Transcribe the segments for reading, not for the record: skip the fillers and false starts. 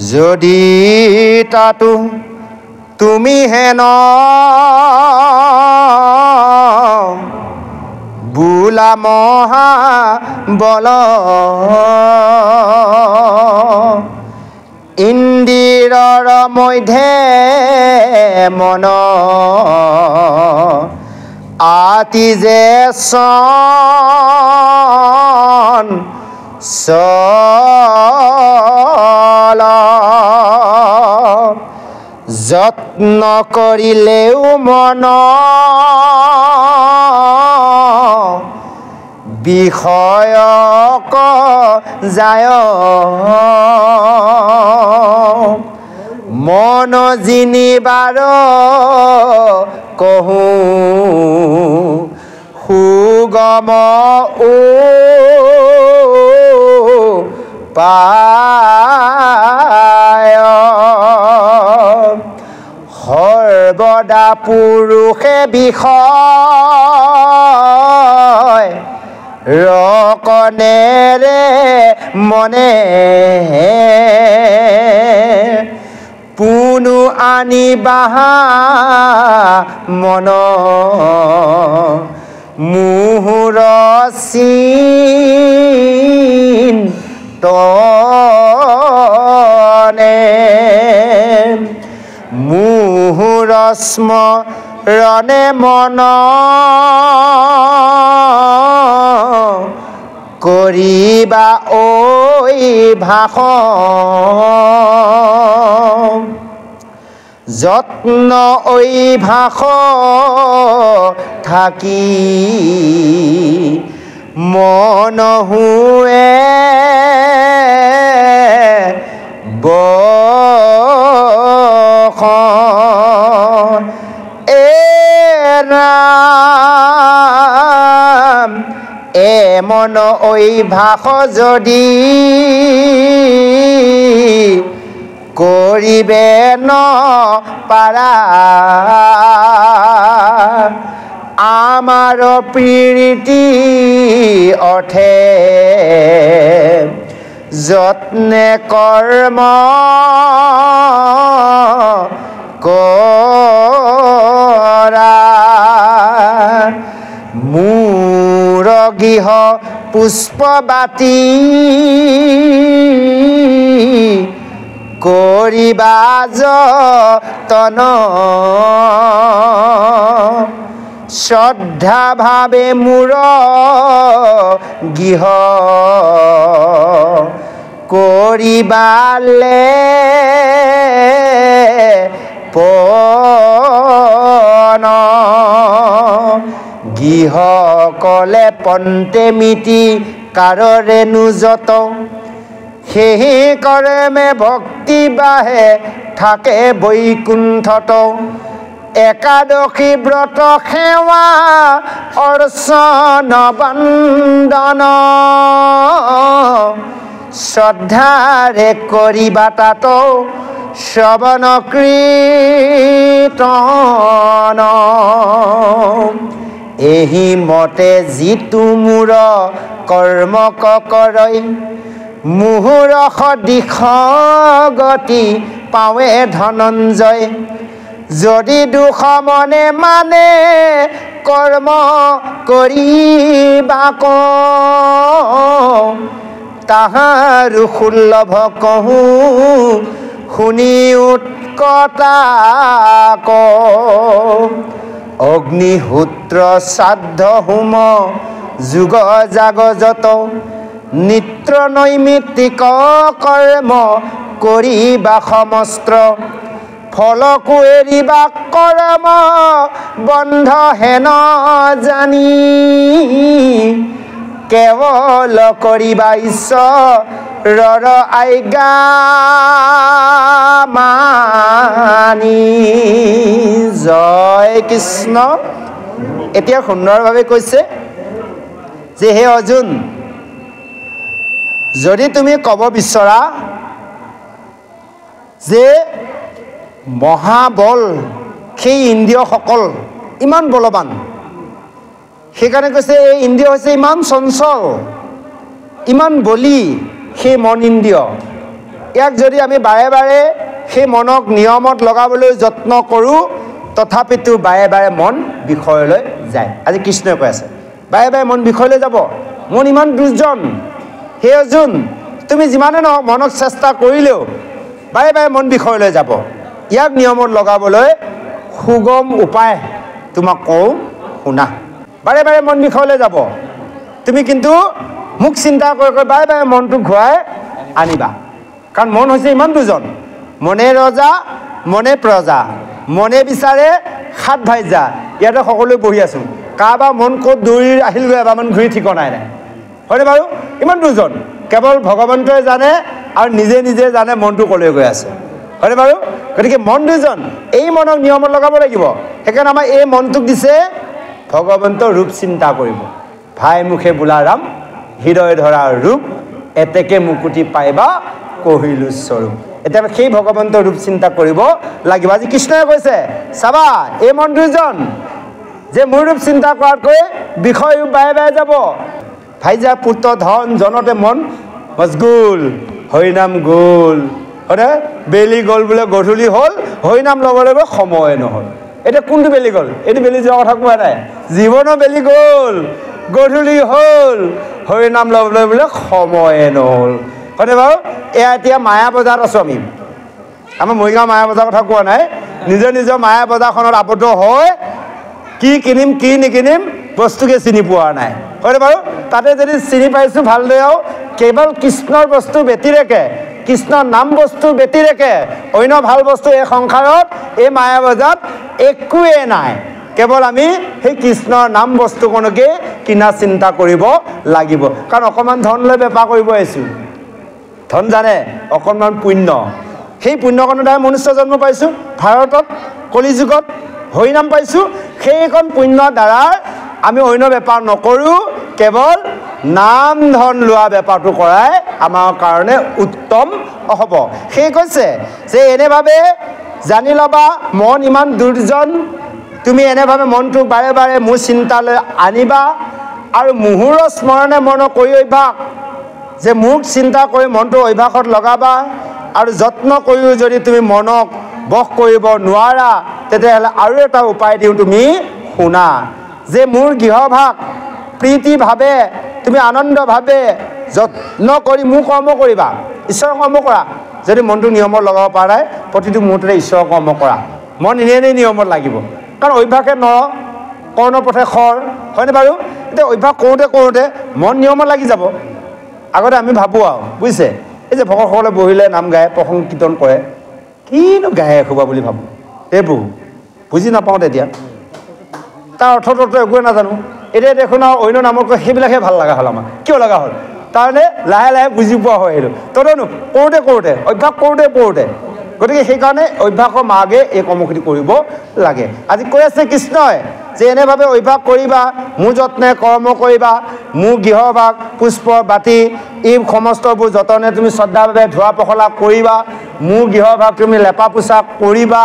যদি তাতো তুমি হেন বোলা মহা বল ইন্দিৰৰ মধ্যে মন আতি যে চন চল যত্ন কৰিলেও মন বিষয়ক যায় মন জিনিবাৰ কহো সুগম পায় সৰ্বদা পুৰুষে বিষয় ৰকনেৰে মনে পুনু আনিবাহা মন মুহুৰ চিন্তনে মুহুৰ স্মৰণে মন কৰিবা ঐ ভাষণ যত্ন ঐ ভাষ থাকি মন হুৱে বখন ৰাম মন ঐ ভাষ যদি কৰিবে ন পাৰা আমাৰ প্ৰীতি অৰ্থে যত্নে কৰ্ম কৰা মোৰ গৃহ পুষ্প বাতি কৰিবা যতন শ্ৰদ্ধা ভাৱে মোৰ গৃহ কৰিবালে পন গৃহ কলে পন্তে মিতি কাৰৰে নুজত সেহি কৰ্মে ভক্তি বাহে থাকে বৈকুণ্ঠত একাদশী ব্ৰত সেৱা অৰ্চন বন্দন শ্ৰদ্ধাৰে কৰিবা তাত শ্ৰৱণ কীৰ্তন এহি মতে যিটো মোৰ কৰ্ম কৰৈ মুহুৰ দিশ গতি পাৱে ধনঞ্জয় যদি দুখ মনে মানে কৰ্ম কৰিবা তাহাৰু সুলভ কহো শুনি উৎকটা অগ্নিহোত্ৰ শ্ৰাদ্ধ হোম যোগ জাগজত নিত্ৰ নৈমিত্তিক কৰ্ম কৰিবা সমস্ত্ৰ ফলকো এৰিবা কৰ্ম বন্ধ হেন জানি কেৱল কৰিবা ঈশ্বৰৰ আজ্ঞা মানি জয় কৃষ্ণ এতিয়া সুন্দৰভাৱে কৈছে যে হে অৰ্জুন যদি তুমি ক'ব বিচৰা যে মহাবল সেই ইন্দ্ৰিয়সকল ইমান বলৱান সেইকাৰণে কৈছে এই ইন্দ্ৰিয় হৈছে ইমান চঞ্চল ইমান বলি সেই মন ইন্দ্ৰিয় ইয়াক যদি আমি বাৰে বাৰে সেই মনক নিয়মত লগাবলৈ যত্ন কৰোঁ তথাপিতো বাৰে বাৰে মন বিষয়লৈ যায়। আজি কৃষ্ণই কৈ আছে বাৰে বাৰে মন বিষয়লৈ যাব, মন ইমান দুৰ্জন। সেই অৰ্জুন তুমি যিমানে নহওক মনক চেষ্টা কৰিলেও বাৰে বাৰে মন বিষয়লৈ যাব। ইয়াক নিয়মত লগাবলৈ সুগম উপায় তোমাক কওঁ শুনা। বাৰে বাৰে মন বিষয়লৈ যাব, তুমি কিন্তু মোক চিন্তা কৰি কৰি বাৰে বাৰে মনটো ঘূৰাই আনিবা। কাৰণ মন হৈছে ইমান দুজন, মনে ৰজা মনে প্ৰজা, মনে বিচাৰে সাত ভাইজা। ইয়াতে সকলোৱে বহি আছোঁ, কাৰোবাৰ মন ক'ত দৌৰি আহিলগৈ এবাৰমান ঘূৰি ঠিকনাই নাই, হয়নে বাৰু? ইমান দুজন, কেৱল ভগৱন্তই জানে আৰু নিজে নিজে জানে মনটো ক'লৈ গৈ আছে, হয়নে বাৰু? গতিকে মন দুজন, এই মনক নিয়মত লগাব লাগিব। সেইকাৰণে আমাৰ এই মনটোক দিছে ভগৱন্তৰ ৰূপ চিন্তা কৰিব। ভাই মুখে বোলা ৰাম হৃদয় ধৰা ৰূপ, এতেকে মুকুতি পাইবা কহিলো স্বৰূপ। এতিয়া সেই ভগৱন্তৰ ৰূপ চিন্তা কৰিব লাগিব। আজি কৃষ্ণই কৈছে চাবা এই মন দুজন যে মোৰ ৰূপ চিন্তা কৰাতকৈ বিষয় ৰূপ বাৰে বাৰে যাব। ভাইজা পুত্ৰ ধন জনতে মন মজগুল, হৰিনাম গ'ল, হয়নে? বেলি গ'ল বোলে গধূলি হ'ল, হৰিনাম ল'বলৈ সময় নহ'ল। এতিয়া কোনটো বেলি গ'ল? এইটো বেলি যোৱাৰ কথা কোৱা নাই, জীৱনৰ বেলি গ'ল, গধূলি হ'ল, হৰিনাম ল'বলৈ বোলে সময়ে নহ'ল, হয়নে বাৰু? এয়া এতিয়া মায়া বজাৰত আছোঁ আমি, আমাৰ মৰিগাঁও মায়া বজাৰৰ কথা কোৱা নাই, নিজৰ নিজৰ মায়া বজাৰখনত আবদ্ধ হৈ কি কিনিম কি নিকিনিম বস্তুকে চিনি পোৱা নাই, হয়নে বাৰু? তাতে যদি চিনি পাইছোঁ ভালদৰেও কেৱল কৃষ্ণৰ বস্তু ব্যতিৰেকে, কৃষ্ণৰ নাম বস্তু ব্যতিৰেকে অন্য ভাল বস্তু এই সংসাৰত এই মায়া বজাৰত একোৱেই নাই। কেৱল আমি সেই কৃষ্ণৰ নাম বস্তুখনকে কিনা চিন্তা কৰিব লাগিব। কাৰণ অকণমান ধন লৈ বেপাৰ কৰিব আহিছোঁ, ধন জানে অকণমান পুণ্য, সেই পুণ্যকণৰ দ্বাৰা মনুষ্য জন্ম পাইছোঁ, ভাৰতত কলিযুগত হৰিনাম পাইছোঁ। সেইখন পুণ্যৰ দ্বাৰা আমি অন্য বেপাৰ নকৰোঁ, কেৱল নাম ধন লোৱা বেপাৰটো কৰাই আমাৰ কাৰণে উত্তম হ'ব। সেই কৈছে যে এনেভাৱে জানি ল'বা মন ইমান দুৰ্জন, তুমি এনেভাৱে মনটো বাৰে বাৰে মোৰ চিন্তালৈ আনিবা আৰু মুহূৰ্ত স্মৰণে মন কৰি অভ্যাস, যে মোক চিন্তা কৰি মনটো অভ্যাসত লগাবা। আৰু যত্ন কৰিও যদি তুমি মনক বশ কৰিব নোৱাৰা তেতিয়াহ'লে আৰু এটা উপায় দিওঁ, তুমি শুনা। যে মোৰ গৃহভাগ প্ৰীতিভাৱে তুমি আনন্দভাৱে যত্ন কৰি মোৰ কৰ্ম কৰিবা, ঈশ্বৰৰ কৰ্ম কৰা। যদি মনটো নিয়মত লগাব পৰা নাই প্ৰতিটো মুহূৰ্ততে ঈশ্বৰৰ কৰ্ম কৰা, মন এনেই নিয়মত লাগিব। কাৰণ অভ্যাসে কৰ্ণপথে খৰ, হয়নে বাৰু? এতিয়া অভ্যাস কৰোঁতে কৰোঁতে মন নিয়মত লাগি যাব। আগতে আমি ভাবোঁ আৰু বুজিছে, এই যে ভকতসকলে বহিলে নাম গায় প্ৰসংগ কীৰ্তন কৰে, কিনো গায়ে এসোপা বুলি ভাবোঁ, এইবোৰ বুজি নাপাওঁ। তেতিয়া তাৰ অৰ্থটো একোৱে নাজানো। এতিয়া দেখোন আৰু অন্য নামতকৈ সেইবিলাকহে ভাল লগা হ'ল আমাৰ। কিয় লগা হ'ল? তাৰমানে লাহে লাহে বুজি পোৱা হৈ আহিলোঁ। তদনো কৰোঁতে কৰোঁতে অভ্যাস কৰোঁতে কৰোঁতে, গতিকে সেইকাৰণে অভ্যাসৰ মাৰ্গে এই কৰ্মখিনি কৰিব লাগে। আজি কৈ আছে কৃষ্ণই যে এনেভাৱে অভ্যাস কৰিবা, মোৰ যত্নে কৰ্ম কৰিবা, মোৰ গৃহভাগ পুষ্প বাতি এই সমস্তবোৰ যতনে তুমি শ্ৰদ্ধাভাৱে ধোৱা পখলা কৰিবা, মোৰ গৃহভাগ তুমি লেপা পোছা কৰিবা,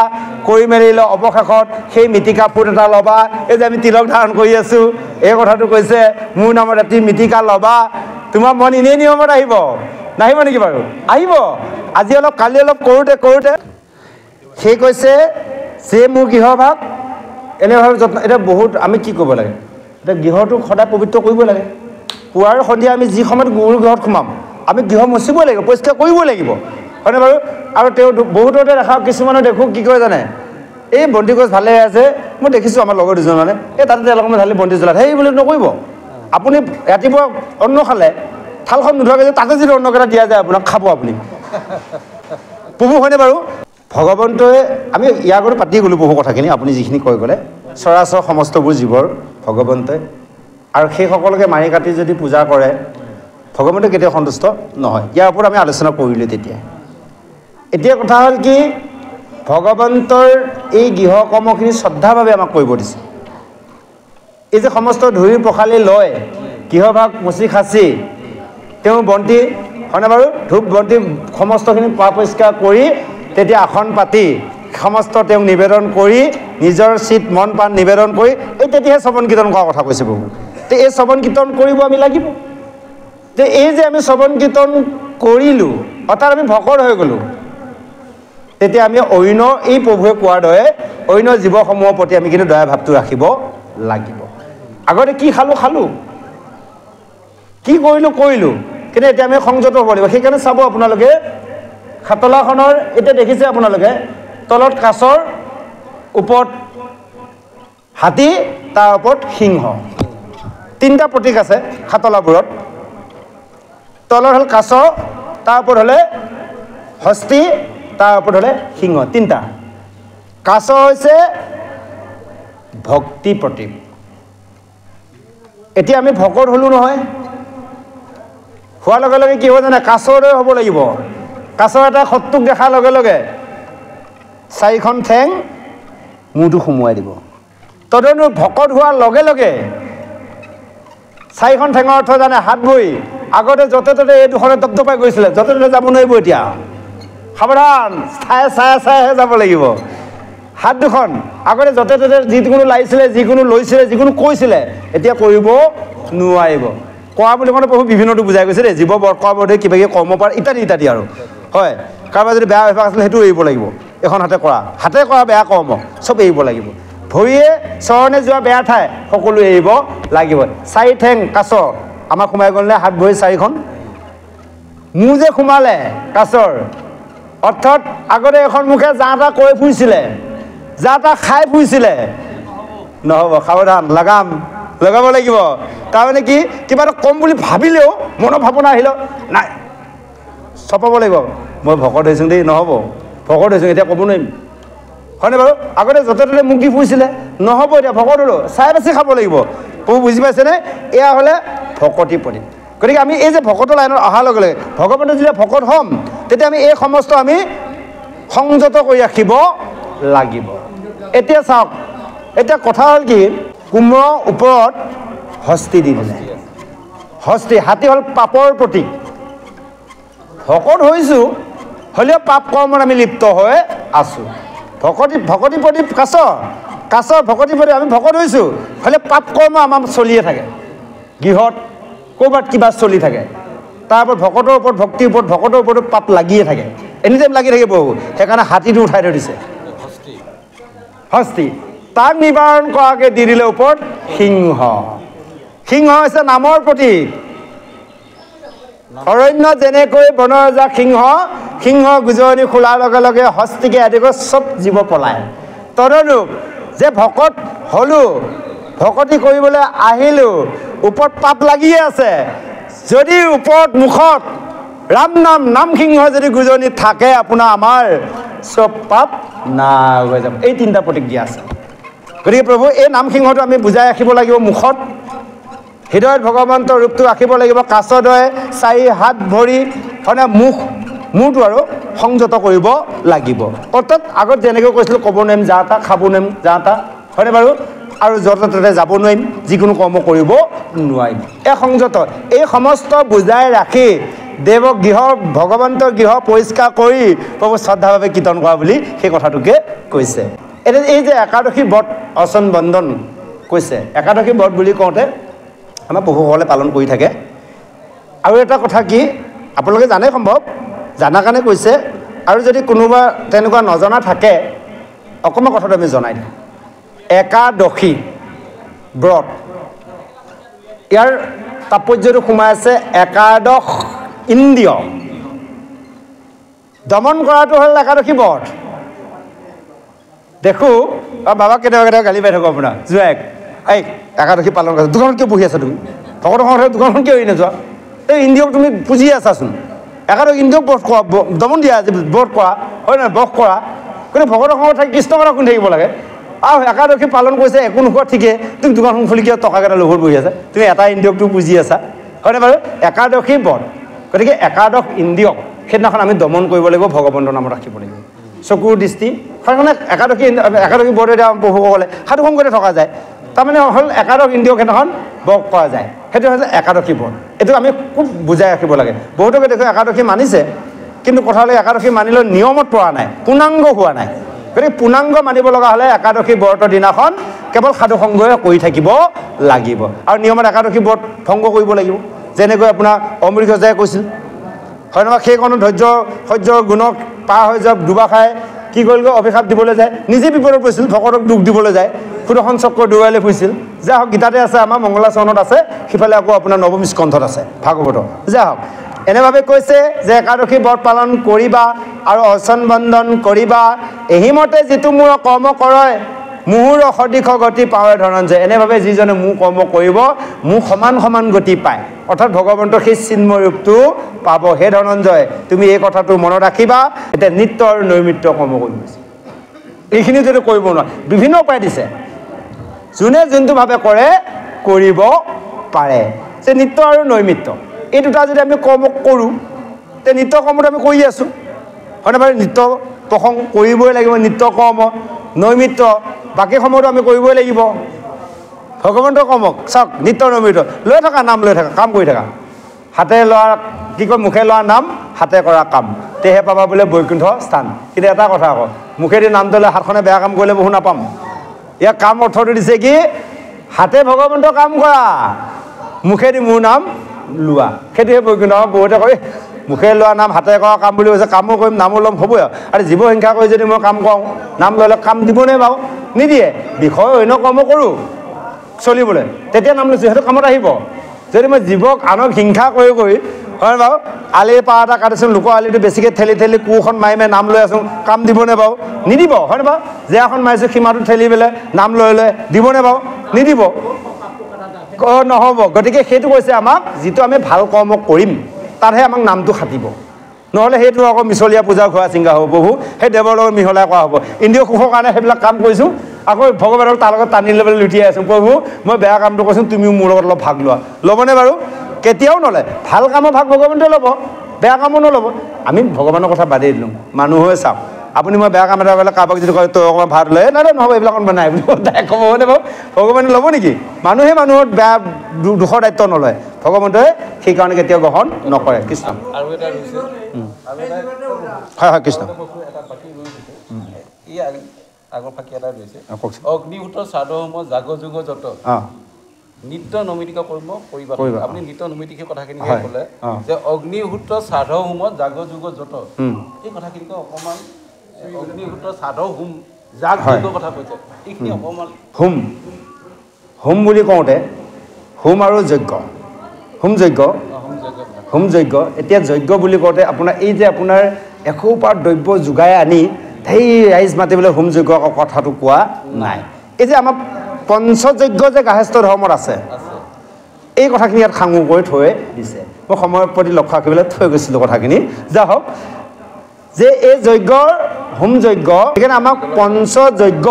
কৰি মেলি অৱশেষত সেই মিতিকা ফুট এটা ল'বা। এই যে আমি তিলক ধাৰণ কৰি আছোঁ এই কথাটো কৈছে, মোৰ নামত এটি মিতিকা ল'বা। তোমাৰ মন এনেই নিয়মত আহিব, নাহিব নেকি বাৰু? আহিব। আজি অলপ কালি অলপ কৰোঁতে কৰোঁতে সেই কৈছে যে মোৰ গৃহভাগ এনেভাৱে যত্ন। এতিয়া বহুত আমি কি কৰিব লাগে, এতিয়া গৃহটোক সদায় পবিত্ৰ কৰিব লাগে। পুৱাৰ সন্ধিয়া আমি যি সময়ত গুৰু গৃহত সোমাম আমি গৃহ মচিবই লাগিব, পৰিষ্কাৰ কৰিবই লাগিব, হয়নে বাৰু? আৰু তেওঁ বহুততে দেখা কিছুমানে দেখোঁ কি কৰে জানে, এই বন্তি গছ ভালে আছে, মই দেখিছোঁ আমাৰ লগৰ দুজন মানে এই তাতে তেওঁলোকে ঢালি বন্তি জ্বলায়, সেই বুলি নকৰিব। আপুনি ৰাতিপুৱা অন্ন খালে থালখন নোধোৱাকৈ যে তাতে যদি অন্নকেইটা দিয়া যায় আপোনাক খাব আপুনি প্ৰভু, হয়নে বাৰু? ভগৱন্তই আমি ইয়াৰ আগতে পাতি গ'লোঁ বহু কথাখিনি, আপুনি যিখিনি কৈ গ'লে চৰাচৰ সমস্তবোৰ জীৱৰ ভগৱন্তই, আৰু সেইসকলকে মাৰি কাটি যদি পূজা কৰে ভগৱন্তই কেতিয়াও সন্তুষ্ট নহয়। ইয়াৰ ওপৰত আমি আলোচনা কৰিলোঁ তেতিয়া। এতিয়া কথা হ'ল কি, ভগৱন্তৰ এই গৃহ কৰ্মখিনি শ্ৰদ্ধাভাৱে আমাক কৰিব দিছে। এই যে সমস্ত ধুই পখালি লয় গৃহভাগ মুচি খাচি তেওঁ বন্তি, হয়নে বাৰু? ধূপ বন্তি সমস্তখিনি পা পৰিষ্কাৰ কৰি তেতিয়া আসন পাতি সমস্ত তেওঁক নিবেদন কৰি নিজৰ চিত মন প্ৰাণ নিবেদন কৰি এই তেতিয়াহে শ্ৰৱণ কীৰ্তন কৰাৰ কথা কৈছে প্ৰভু। তে এই শ্ৰৱণ কীৰ্তন কৰিব আমি লাগিব। যে এই যে আমি শ্ৰৱণ কীৰ্তন কৰিলোঁ অৰ্থাৎ আমি ভকত হৈ গ'লোঁ, তেতিয়া আমি অন্য এই প্ৰভুৱে কোৱাৰ দৰে অন্য জীৱসমূহৰ প্ৰতি আমি কিন্তু দয়া ভাৱটো ৰাখিব লাগিব। আগতে কি খালোঁ, কি কৰিলোঁ, কিন্তু এতিয়া আমি সংযত হ'ব লাগিব। সেইকাৰণে চাব আপোনালোকে খাতলাখনৰ এতিয়া দেখিছে আপোনালোকে তলত কাছৰ, ওপৰত হাতী, তাৰ ওপৰত সিংহ, 3টা প্ৰতীক আছে খাতলাবোৰত। তলত হ'ল কাছ, তাৰ ওপৰত হ'লে হস্তি, তাৰ ওপৰত হ'লে সিংহ, 3টা। কাছ হৈছে ভক্তি প্ৰতীক। এতিয়া আমি ভকত হ'লোঁ নহয়, হোৱাৰ লগে লগে কি হ'ব জানে, কাছৰ দৰে হ'ব লাগিব। কাছৰ এটা শত্ৰুক দেখাৰ লগে লগে 4খন ঠেং মূৰটো সুমুৱাই দিব। তদনো ভকত হোৱাৰ লগে লগে 4খন ঠেঙৰ অৰ্থ জানে, হাত ভৰি। আগতে য'তে ত'তে এই দুখনে দপদপাই গৈছিলে, য'তে ত'তে যাব নোৱাৰিব। এতিয়া সাৱধান, চাই যাব লাগিব। হাত দুখন আগতে য'তে ত'তে যিকোনো লাগিছিলে, যিকোনো লৈছিলে, যিকোনো কৈছিলে, এতিয়া কৰিব নোৱাৰিব। কৰা বুলি কওঁতে প্ৰভু বিভিন্নটো বুজাই গৈছে দেই, জীৱ বৰ্ষৰ বোধে কিবা কিবি কৰ্ম পাৰ ইত্যাদি আৰু হয়। কাৰোবাৰ যদি বেয়া অভ্যাস আছিলে সেইটো এৰিব লাগিব। এখন হাতে কৰা বেয়া কৰ্ম চব এৰিব লাগিব। ভৰিয়ে চৰণে যোৱা বেয়া ঠাই সকলো এৰিব লাগিব। 4 ঠেং কাছ আমাক সোমাই গ'লনে? হাত ভৰি 4খন মোৰ যে সোমালে কাছৰ, অৰ্থাৎ আগতে এখন মুখে যা তা কৈ ফুৰিছিলে, যা তা খাই ফুৰিছিলে, নহ'ব। সাৱধান, লগাব লাগিব। তাৰমানে কি, কিবা এটা কম বুলি ভাবিলেও মনৰ ভাৱনা আহিলেও নাই, চপাব লাগিব। মই ভকত হৈছোঁ দেই, নহ'ব। ভকত হৈছোঁ এতিয়া ক'ব নোৱাৰিম, হয়নে বাৰু? আগতে য'তে ত'তে মুখ দি ফুৰিছিলে, নহ'ব। এতিয়া ভকত হ'লোঁ, চাই বাচি খাব লাগিব। প্ৰভু বুজি পাইছেনে? এয়া হ'লে ভকতি প্ৰতীক। গতিকে আমি এই যে ভকতৰ লাইনত অহাৰ লগে লগে ভগৱানে যেতিয়া ভকত হ'ম, তেতিয়া আমি এই সমস্ত আমি সংযত কৰি ৰাখিব লাগিব। এতিয়া চাওক, এতিয়া কথা হ'ল কি, কোমৰৰ ওপৰত হস্তি দি দিলে। হস্তি, হাতী হ'ল পাপৰ প্ৰতীক। ভকত হৈছোঁ, হ'লেও পাপ কৰ্মত আমি লিপ্ত হৈ আছোঁ। ভকতি প্ৰতীক কাছ ভকতি প্ৰতীক আমি ভকত হৈছোঁ, হ'লে পাপ কৰ্ম আমাৰ চলিয়ে থাকে। গৃহত ক'ৰবাত কিবা চলি থাকে, তাৰ ওপৰত ভকতৰ ওপৰত ভক্তিৰ ওপৰত ভকতৰ ওপৰতো পাপ লাগিয়ে থাকে, এনিটাইম লাগি থাকে প্ৰভু। সেইকাৰণে হাতীটো উঠাই থৈ দিছে, হস্তি। তাক নিবাৰণ কৰাকৈ দি দিলে ওপৰত সিংহ। সিংহ হৈছে নামৰ প্ৰতীক। অৰণ্যত যেনেকৈ বনৰজা সিংহ গুজৰণি খোলাৰ লগে লগে হস্তিকে আদি কৰি চব জীৱ পলায়। তদনুৰূপ যে ভকত হ'লোঁ, ভকতি কৰিবলৈ আহিলোঁ, ওপৰত পাপ লাগিয়ে আছে, যদি ওপৰত মুখত ৰাম নাম সিংহ যদি গুজৰণিত থাকে, আপোনাৰ আমাৰ চব পাপ নাই হৈ যাব। এই 3টা প্ৰতীক দিয়া আছে। গতিকে প্ৰভু এই নাম সিংহটো আমি বুজাই ৰাখিব লাগিব। মুখত হৃদয়ত ভগৱন্তৰ ৰূপটো ৰাখিব লাগিব। কাছৰ দৰে 4 হাত ভৰি মানে মূৰটো আৰু সংযত কৰিব লাগিব। অৰ্থাৎ আগত যেনেকৈ কৈছিলোঁ, ক'ব নোৱাৰিম যা তা, খাব নোৱাৰিম যা তা, হয়নে বাৰু? আৰু য'তে ত'তে যাব নোৱাৰিম, যিকোনো কৰ্ম কৰিব নোৱাৰিম। সংযত, এই সমস্ত বুজাই ৰাখি গৃহ ভগৱন্তৰ গৃহ পৰিষ্কাৰ কৰি প্ৰভু শ্ৰদ্ধাভাৱে কীৰ্তন কৰা বুলি সেই কথাটোকে কৈছে। এতিয়া এই যে একাদশী ব্ৰত অচন বন্ধন কৈছে, একাদশী ব্ৰত বুলি কওঁতে আমাৰ প্ৰভুসকলে পালন কৰি থাকে। আৰু এটা কথা কি, আপোনালোকে জানে সম্ভৱ, জানাৰ কাৰণে কৈছে। আৰু যদি কোনোবা তেনেকুৱা নজনা থাকে, অকণমান কথাটো আমি জনাই দিওঁ। একাদশী ব্ৰত, ইয়াৰ তাৎপৰ্যটো সোমাই আছে একাদশ ইন্দ্ৰিয় দমন কৰাটো হ'ল একাদশী ব্ৰত। দেখোঁ বাবাক কেতিয়াবা গালি পাই থাকোঁ আপোনাৰ জোৱাইক, এই একাদশী পালন কৰিছা, দোকানত কিয় বহি আছা তুমি? ভকতৰ সংসাৰত দোকানখন কিয় এৰি নোযোৱা? এই ইন্দ্ৰিয়ক তুমি পুজি আছাচোন। একাদশী ইন্দ্ৰিয়ক ব্ৰত কৰা, দমন দিয়া, ব্ৰত কৰা, হয় নহয়, বস কৰা। কিন্তু ভকতৰ সংসাৰত থাকি কৃষ্ণ কথা শুনি থাকিব লাগে। আৰু একাদশী পালন কৰিছে, একো নোখোৱা ঠিকে, তুমি দোকানখন খুলি কিয় টকাকেইটা লগত বহি আছা? তুমি এটা ইন্দ্ৰিয়কটো পুজি আছা, হয়নে বাৰু? একাদশী ব্ৰত। গতিকে একাদশ ইন্দ্ৰিয়ক সেইদিনাখন আমি দমন কৰিব লাগিব, ভগৱন্তৰ নামত ৰাখিব লাগিব। চকুৰ দৃষ্টি সেইকাৰণে একাদশী ব্ৰত এতিয়া প্ৰভুসকলে সাধু সংগতে থকা যায়। তাৰমানে হ'ল একাদশ ইন্দ্ৰিয়ক সেইদিনাখন বস কৰা যায়, সেইটো হৈছে একাদশী ব্ৰত। এইটো আমি খুব বুজাই ৰাখিব লাগে। বহুতকে দেখোঁ একাদশী মানিছে, কিন্তু কথা হ'লে একাদশী মানিলেও নিয়মত পৰা নাই, পূৰ্ণাংগ হোৱা নাই। গতিকে পূৰ্ণাংগ মানিব লগা হ'লে একাদশী ব্ৰতৰ দিনাখন কেৱল সাধু সংগই কৰি থাকিব লাগিব। আৰু নিয়মত একাদশী ব্ৰত ভংগ কৰিব লাগিব, যেনেকৈ আপোনাৰ অমৃত গজাই কৈছিল, হয় নহয় সেইকণত সহ্যৰ গুণক পাৰ হৈ যোৱা দুবা খাই কি কৰিলে অভিশাপ দিবলৈ যায় নিজে বিপদত পৰিছিল ভকতক দুখ দিবলৈ যায় সুদৰ্শন চক্ৰ দৌৰালৈ ফুৰিছিল যা হওক গীতাতে আছে আমাৰ মংগলাচৰণত আছে সিফালে আকৌ আপোনাৰ নৱম স্কন্ধত আছে ভাগৱত যা হওক এনেভাৱে কৈছে যে একাদশী ব্ৰত পালন কৰিবা আৰু অৰ্চন বন্দন কৰিবা এহিমতে যিটো মোৰ কৰ্ম কৰে মোৰ সদৃশ গতি পাৱে ধনঞ্জয় এনেভাৱে যিজনে মোৰ কৰ্ম কৰিব মোক সমান গতি পায় অৰ্থাৎ ভগৱন্তৰ সেই চিন্ময় ৰূপটো পাব হে ধনঞ্জয় তুমি এই কথাটো মনত ৰাখিবা এতিয়া নিত্য আৰু নৈমিত্য কৰ্ম কৰিব এইখিনি যদি কৰিব নোৱাৰে বিভিন্ন উপায় দিছে যোনে যোনটোভাৱে কৰে কৰিব পাৰে যে নিত্য আৰু নৈমিত্য এই দুটা যদি আমি কৰ্ম কৰোঁ তে নিত্য কৰ্মটো আমি কৰি আছোঁ হয়নে বাৰু নিত্য প্ৰসংগ কৰিবই লাগিব নিত্য কৰ্ম নৈমিত্য বাকী সময়তো আমি কৰিবই লাগিব ভগৱন্তৰ কৰ্মক চাওক নিত্য নৈমিত্য লৈ থকা নাম লৈ থকা কাম কৰি থকা হাতে লোৱা কি কয় মুখে লোৱা নাম হাতে কৰা কাম তেহে পাবা বোলে বৈকুণ্ঠ স্থান কিন্তু এটা কথা আকৌ মুখেদি নামটো লৈ হাতখনে বেয়া কাম কৰিলে বহু নাপাম ইয়াৰ কাম অৰ্থটো দিছে কি হাতে ভগৱন্তৰ কাম কৰা মুখেদি মোৰ নাম লোৱা সেইটোহে বৈকুণ্ঠ বহুতে কয় মুখে লোৱা নাম হাতে কৰা কাম বুলি কৈছে কামো কৰিম নামো ল'ম হ'বই আৰু জীৱ হিংসা কৰি যদি মই কাম কৰোঁ নাম ল'লে কাম দিবনে বাৰু নিদিয়ে বিষয় অন্য কৰ্ম কৰোঁ চলিবলৈ তেতিয়া নাম লৈছোঁ সেইটো কামত আহিব যদি মই জীৱক আনক হিংসা কৰি হয় বাৰু আলিৰ পাৰ এটা কাটিছোঁ লোকৰ আলিটো বেছিকৈ ঠেলি কোৰখন মাৰি নাম লৈ আছোঁ কাম দিবনে বাৰু নিদিব হয়নে বাৰু জেয়াখন মাৰিছোঁ সীমাটো ঠেলি পেলাই নাম লৈ দিবনে বাৰু নিদিব নহ'ব গতিকে সেইটো কৈছে আমাক যিটো আমি ভাল কৰ্ম কৰিম তাতহে আমাক নামটো খাটিব নহ'লে সেইটো আকৌ মিছলীয়া পূজা ঘোৱা চিংগা হ'ব প্ৰভু সেই দেৱৰ লগত মিহলাই কৰা হ'ব ইন্দ্ৰিয় সুখৰ কাৰণে সেইবিলাক কাম কৰিছোঁ আকৌ ভগৱানক তাৰ লগত টানি ল'বলৈ লুটিয়াই আছোঁ প্ৰভু মই বেয়া কামটো কৈছোঁ তুমিও মোৰ লগত অলপ ভাগ লোৱা ল'বনে বাৰু কেতিয়াও নলয় ভাল কামৰ ভাগ ভগৱানটোৱে ল'ব বেয়া কামো নল'ব আমি ভগৱানৰ কথা বাদেই দিলোঁ মানুহে চাওক আপুনি মই বেয়া কাম এটা কৰিলে কাৰোবাক যদি কয় তই অকণমান ভাত লয় নাই নহ'ব এইবিলাক নাই বুলি তাই ক'ব হয়নে বাৰু ভগৱানে ল'ব নেকি মানুহে মানুহৰ বেয়া দুখৰ দায়িত্ব নলয় ভগৱন্তই সেইকাৰণে কেতিয়াও গ্ৰহণ নকৰে কৃষ্ণ হয় কৃষ্ণ আগৰ ফাঁকি এটা ৰৈছে অগ্নিহোত্ৰ শ্ৰাদ্ধসমূহ জাগযোগ যত নিত্য নৈমিত্তিক কৰ্ম কৰিবা আপুনি নিত্য নৈমিত্তিক কথাখিনি ক'লে যে অগ্নিহোত্ৰ শ্ৰাদ্ধসমূহ জাগযোগ যত এই কথাখিনি অকণমান অগ্নিহোত্ৰ শ্ৰাদ্ধ হোম যাগ যজ্ঞৰ কথা কৈছে এইখিনি অকণমান হোম বুলি কওঁতে হোম আৰু যজ্ঞ হোম যজ্ঞ এতিয়া যজ্ঞ বুলি কওঁতে আপোনাৰ এই যে আপোনাৰ এসোপা দ্ৰব্য যোগাই আনি সেই ৰাইজ মাতিবলৈ হোম যজ্ঞ কথাটো কোৱা নাই এই যে আমাৰ পঞ্চযজ্ঞ যে গাৰ্হস্থ্য ধৰ্মত আছে এই কথাখিনি ইয়াত সাঙুৰ কৰি থৈ দিছে মই সময়ৰ প্ৰতি লক্ষ্য ৰাখিবলৈ থৈ গৈছিলোঁ কথাখিনি যা হওক যে এই যজ্ঞৰ হোম যজ্ঞ সেইকাৰণে আমাক পঞ্চযজ্ঞ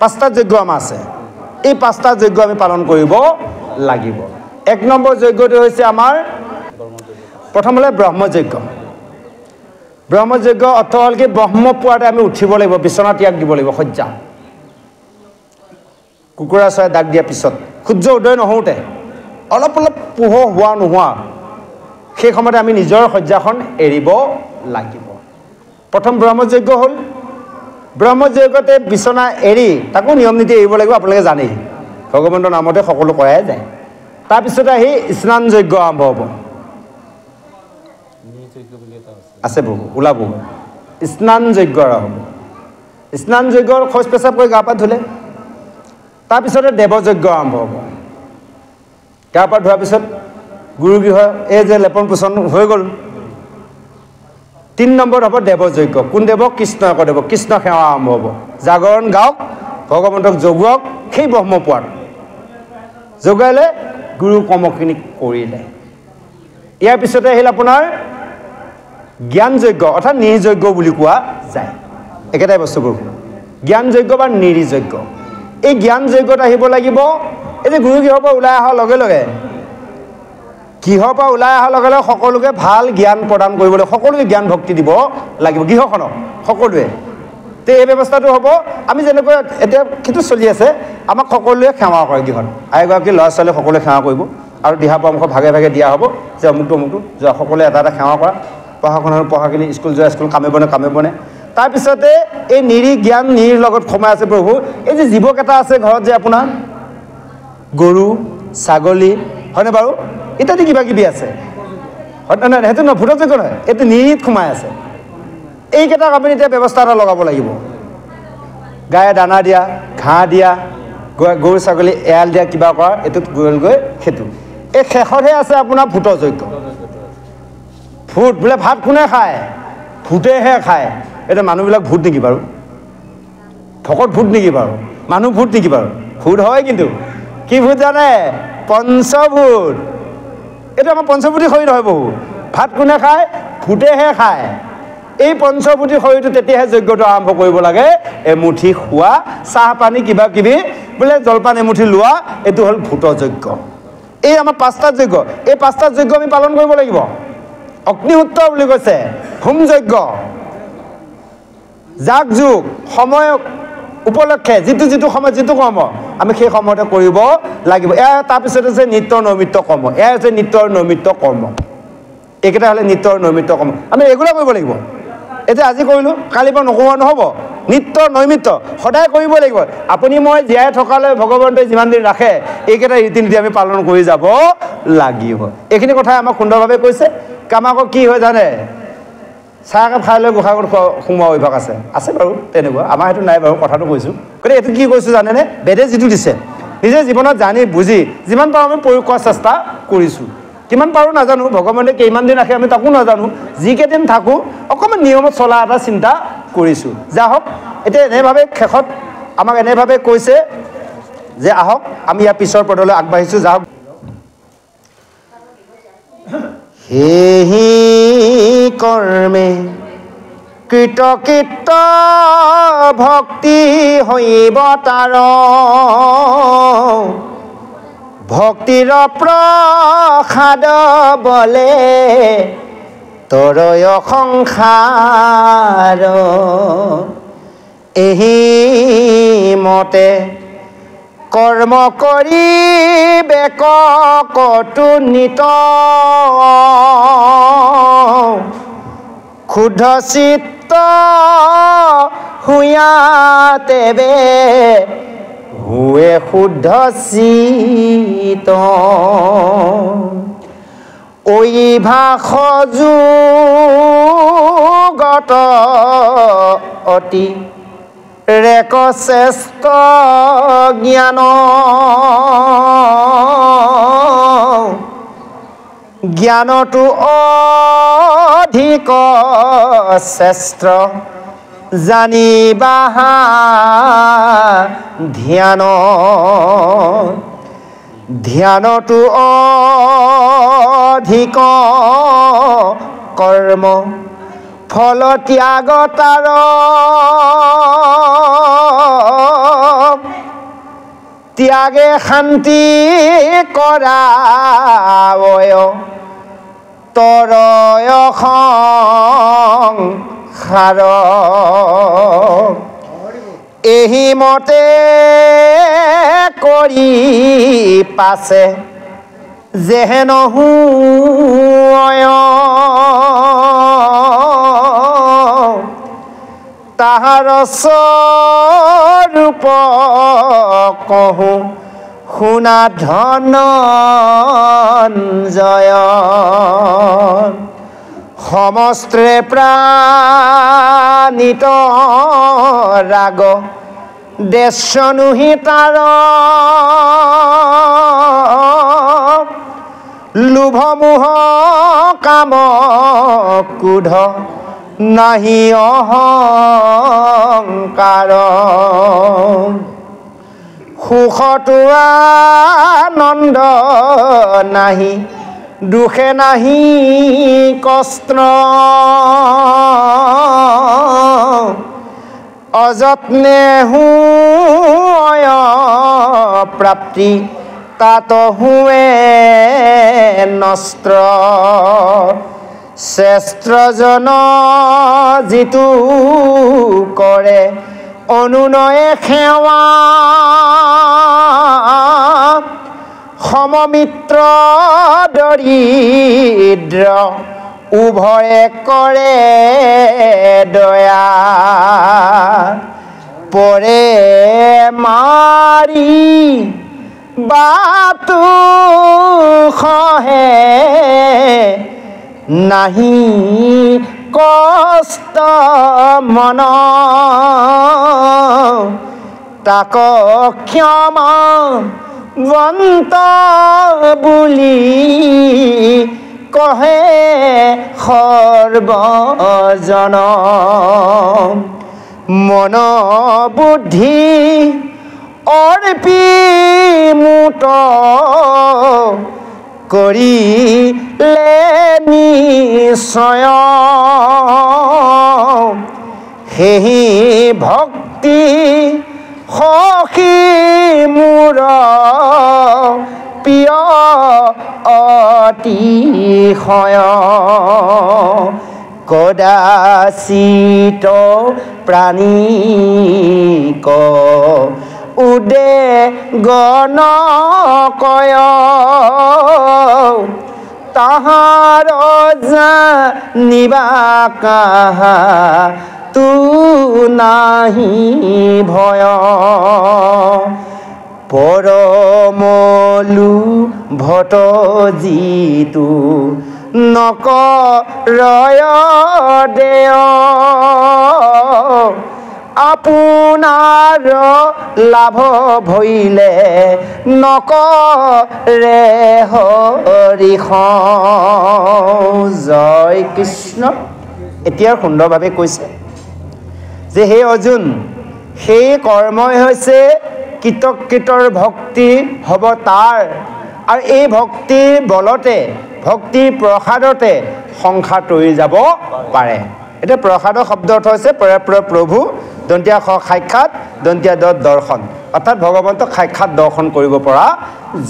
পাঁচটা যজ্ঞ আমাৰ আছে এই পাঁচটা যজ্ঞ আমি পালন কৰিব লাগিব এক নম্বৰ যজ্ঞটো হৈছে আমাৰ প্ৰথম হ'লে ব্ৰহ্মযজ্ঞ অৰ্থ হ'ল কি ব্ৰহ্ম পুৱাতে আমি উঠিব লাগিব বিচনা ত্যাগ দিব লাগিব শয্যা কুকুৰা চৰাই দাগ দিয়াৰ পিছত সূৰ্য উদয় নহওঁতে অলপ পোহৰ হোৱা নোহোৱা সেই সময়তে আমি নিজৰ শয্যাখন এৰিব লাগিব প্ৰথম ব্ৰহ্মযজ্ঞ হ'ল ব্ৰহ্মযজ্ঞতে বিচনা এৰি তাকো নিয়ম নীতি এৰিব লাগিব আপোনালোকে জানেই ভগৱন্তৰ নামতে সকলো কৰাই যায় তাৰপিছতে আহি স্নান যজ্ঞ আৰম্ভ হ'ব আছে বহু ওলাব স্নান যজ্ঞ আৰম্ভ হ'ব স্নান যজ্ঞৰ শৌচ পেচাব কৰি গা পা ধুলে তাৰপিছতে দেৱযজ্ঞ আৰম্ভ হ'ব গা পা ধোৱাৰ পিছত গুৰুগৃহ এই যে লেপন পোষণ হৈ গ'ল 3 নম্বৰত হ'ব দেৱযজ্ঞ কোন দেৱ কৃষ্ণ কৃষ্ণ সেৱা আৰম্ভ হ'ব জাগৰণ গাওক ভগৱন্তক জগুৱাওক সেই ব্ৰহ্মপুৱাত জগাইলে গুৰু কৰ্মখিনি কৰিলে ইয়াৰ পিছতে আহিল আপোনাৰ জ্ঞান যজ্ঞ অৰ্থাৎ নিৰ্যজ্ঞ বুলি কোৱা যায় একেটাই বস্তুবোৰ জ্ঞান যজ্ঞ বা নিৰ্যজ্ঞ এই জ্ঞান যজ্ঞত আহিব লাগিব এই যে গুৰু গৃহৰ পৰা ওলাই অহাৰ লগে লগে সকলোকে ভাল জ্ঞান প্ৰদান কৰিবলৈ সকলোকে জ্ঞান ভক্তি দিব লাগিব গৃহখনক সকলোৱে তে এই ব্যৱস্থাটো হ'ব আমি যেনেকৈ এতিয়া সেইটো চলি আছে আমাক সকলোৱে সেৱা কৰে গৃহত আইগৰাকী ল'ৰা ছোৱালীয়ে সকলোৱে সেৱা কৰিব আৰু দিহা পৰামৰ্শ ভাগে ভাগে দিয়া হ'ব যে অমুকটো যোৱা সকলোৱে এটা সেৱা কৰা পঢ়াখিনি স্কুল যোৱা স্কুল কামে তাৰপিছতে এই নিৰি জ্ঞান নিৰ লগত সোমাই আছে প্ৰভু এই যে জীৱকেইটা আছে ঘৰত যে আপোনাৰ গৰু ছাগলী হয়নে বাৰু ইত্যাদি কিবা কিবি আছে নাই সেইটো নহয়, ভূতৰ যজ্ঞ নহয়, এইটো নিৰিত সোমাই আছে। এইকেইটাক আপুনি এতিয়া ব্যৱস্থা এটা লগাব লাগিব। গায়ে দানা দিয়া, ঘাঁহ দিয়া, গৰু ছাগলী এৰাল দিয়া, কিবা কৰা, এইটোত গ'লগৈ সেইটো। এই শেষতহে আছে আপোনাৰ ভূতৰ যজ্ঞ। ভূত বোলে ভাত কোনে খায়? ভূতেহে খায়। এতিয়া মানুহবিলাক ভূত নেকি বাৰু? ভকত ভূত নেকি বাৰু? মানুহ ভূত নেকি বাৰু? ভূত হয় কিন্তু। কি ভূত জানে? পঞ্চভূত। এইটো আমাৰ পঞ্চভূতি শৰীৰ নহয় বহু। ভাত কোনে খায়? ভূতেহে খায়। এই পঞ্চভূতি শৰীৰটো তেতিয়াহে যজ্ঞটো আৰম্ভ কৰিব লাগে। এমুঠি খোৱা, চাহ পানী কিবা কিবি বোলে জলপান এমুঠি লোৱা, এইটো হ'ল ভূতৰ যজ্ঞ। এই আমাৰ 5টা যজ্ঞ, এই 5টা যজ্ঞ আমি পালন কৰিব লাগিব। অগ্নিহোত্ৰ বুলি কৈছে, হোম যজ্ঞ, যাগ যুগ, সময় উপলক্ষে যিটো সময়ত যিটো কৰ্ম আমি সেই সময়তে কৰিব লাগিব। এয়া তাৰপিছত হৈছে নিত্য নৈমিত্য কৰ্ম। এয়া হৈছে নিত্য আৰু নৈমিত্য কৰ্ম। এইকেইটা হ'লে নিত্য আৰু নৈমিত্য কৰ্ম আমি ৰেগুলাৰ কৰিব লাগিব। এতিয়া আজি কৰিলোঁ, কালিৰ পৰা নকৰোঁ নহ'ব। নিত্য নৈমিত্য সদায় কৰিব লাগিব। আপুনি মই জীয়াই থকালৈ ভগৱন্তই যিমান দিন ৰাখে, এইকেইটা ৰীতি নীতি আমি পালন কৰি যাব লাগিব। এইখিনি কথাই আমাক সুন্দৰভাৱে কৈছে। আমাক কি হয় জানে? চাহ একাপ খাই লৈ গোঁসাই ঘৰত সোমোৱা অভ্যাস আছে বাৰু তেনেকুৱা। আমাৰ সেইটো নাই বাৰু, কথাটো কৈছোঁ। গতিকে এইটো কি কৈছোঁ জানেনে? বেদে যিটো দিছে নিজে জীৱনত জানি বুজি যিমান পাৰোঁ আমি প্ৰয়োগ কৰাৰ চেষ্টা কৰিছোঁ। কিমান পাৰোঁ নাজানো, ভগৱানে কিমান দিন ৰাখে আমি তাকো নাজানো। যিকেইদিন থাকোঁ অকণমান নিয়মত চলা এটা চিন্তা কৰিছোঁ। যা হওক, এতিয়া এনেভাৱে শেষত আমাক এনেভাৱে কৈছে যে আহক আমি ইয়াৰ পিছৰ পদলৈ আগবাঢ়িছোঁ। যা হওক, সেহি কৰ্মে কৃতকৃত ভক্তি হৈব তাৰ, ভক্তিৰ প্ৰসাদ বলে তৰয় সংসাৰ, এহি মতে কৰ্ম কৰি বেক কটু নিত, ক্ষুদ্ধ চিত্ত হুয়াতেবে হুৱে শুদ্ধ চিত, ঐভাসযুগত অতি ৰেক শ্ৰেষ্ঠ জ্ঞান, জ্ঞানটো অধিক শ্ৰেষ্ঠ জানিবা ধ্যান, ধ্যানটো অধিক কৰ্ম ফল ত্যাগ তাৰ, ত্যাগে শান্তি কৰা তৰয় সংসাৰ, এহি মতে কৰি পাছে যেহেন হুয়, তাহাৰ স্বৰূপ কহোঁ শুনা ধনঞ্জয়, সমস্তে প্ৰাণিত ৰাগ দেশনুহি তাৰ, লোভ মোহ কাম ক্ৰোধ নাহি অহংকাৰ, সুখটো আনন্দ নাহি দুখে নাহি কষ্ট, অযত্নে হুয় প্ৰাপ্তি তাত হুৱে নষ্ট, শ্ৰেষ্ঠজন যিটো কৰে অনুনয়ে সেৱা, সমমিত্ৰ দৰিদ্ৰ উভয়ে কৰে দয়া, পৰে মাৰি বাটু খহে নাহি কষ্ট মন তাক ক্ষমা বন্ত বুলি কহে সৰ্বজন মন বুদ্ধি অৰ্পি মুত কৰিলে নিশ্চয় সেহি ভক্তি সখী মোৰ প্ৰিয় অতিশয় কদাচিত প্ৰাণীক উদে গণ কয় তাহাৰ জানিবা কাহা তু নাহি ভয় পৰমলু ভট জিতু নকৰয় দেয় আপোনাৰ লাভ ভৈলে নকৰে হৰিষ জয় কৃষ্ণ। এতিয়া সুন্দৰভাৱে কৈছে যে হে অৰ্জুন, সেই কৰ্মই হৈছে কৃতকৃতৰ ভক্তি হ'ব তাৰ, আৰু এই ভক্তিৰ বলতে ভক্তিৰ প্ৰসাদতে সংসাৰ তৰি যাব পাৰে। এতিয়া প্ৰসাদৰ শব্দ অৰ্থ হৈছে প্ৰভু দন্তীয়া সাক্ষাৎ দন্তীয়া দৰ্শন, অৰ্থাৎ ভগৱন্তক সাক্ষাৎ দৰ্শন কৰিব পৰা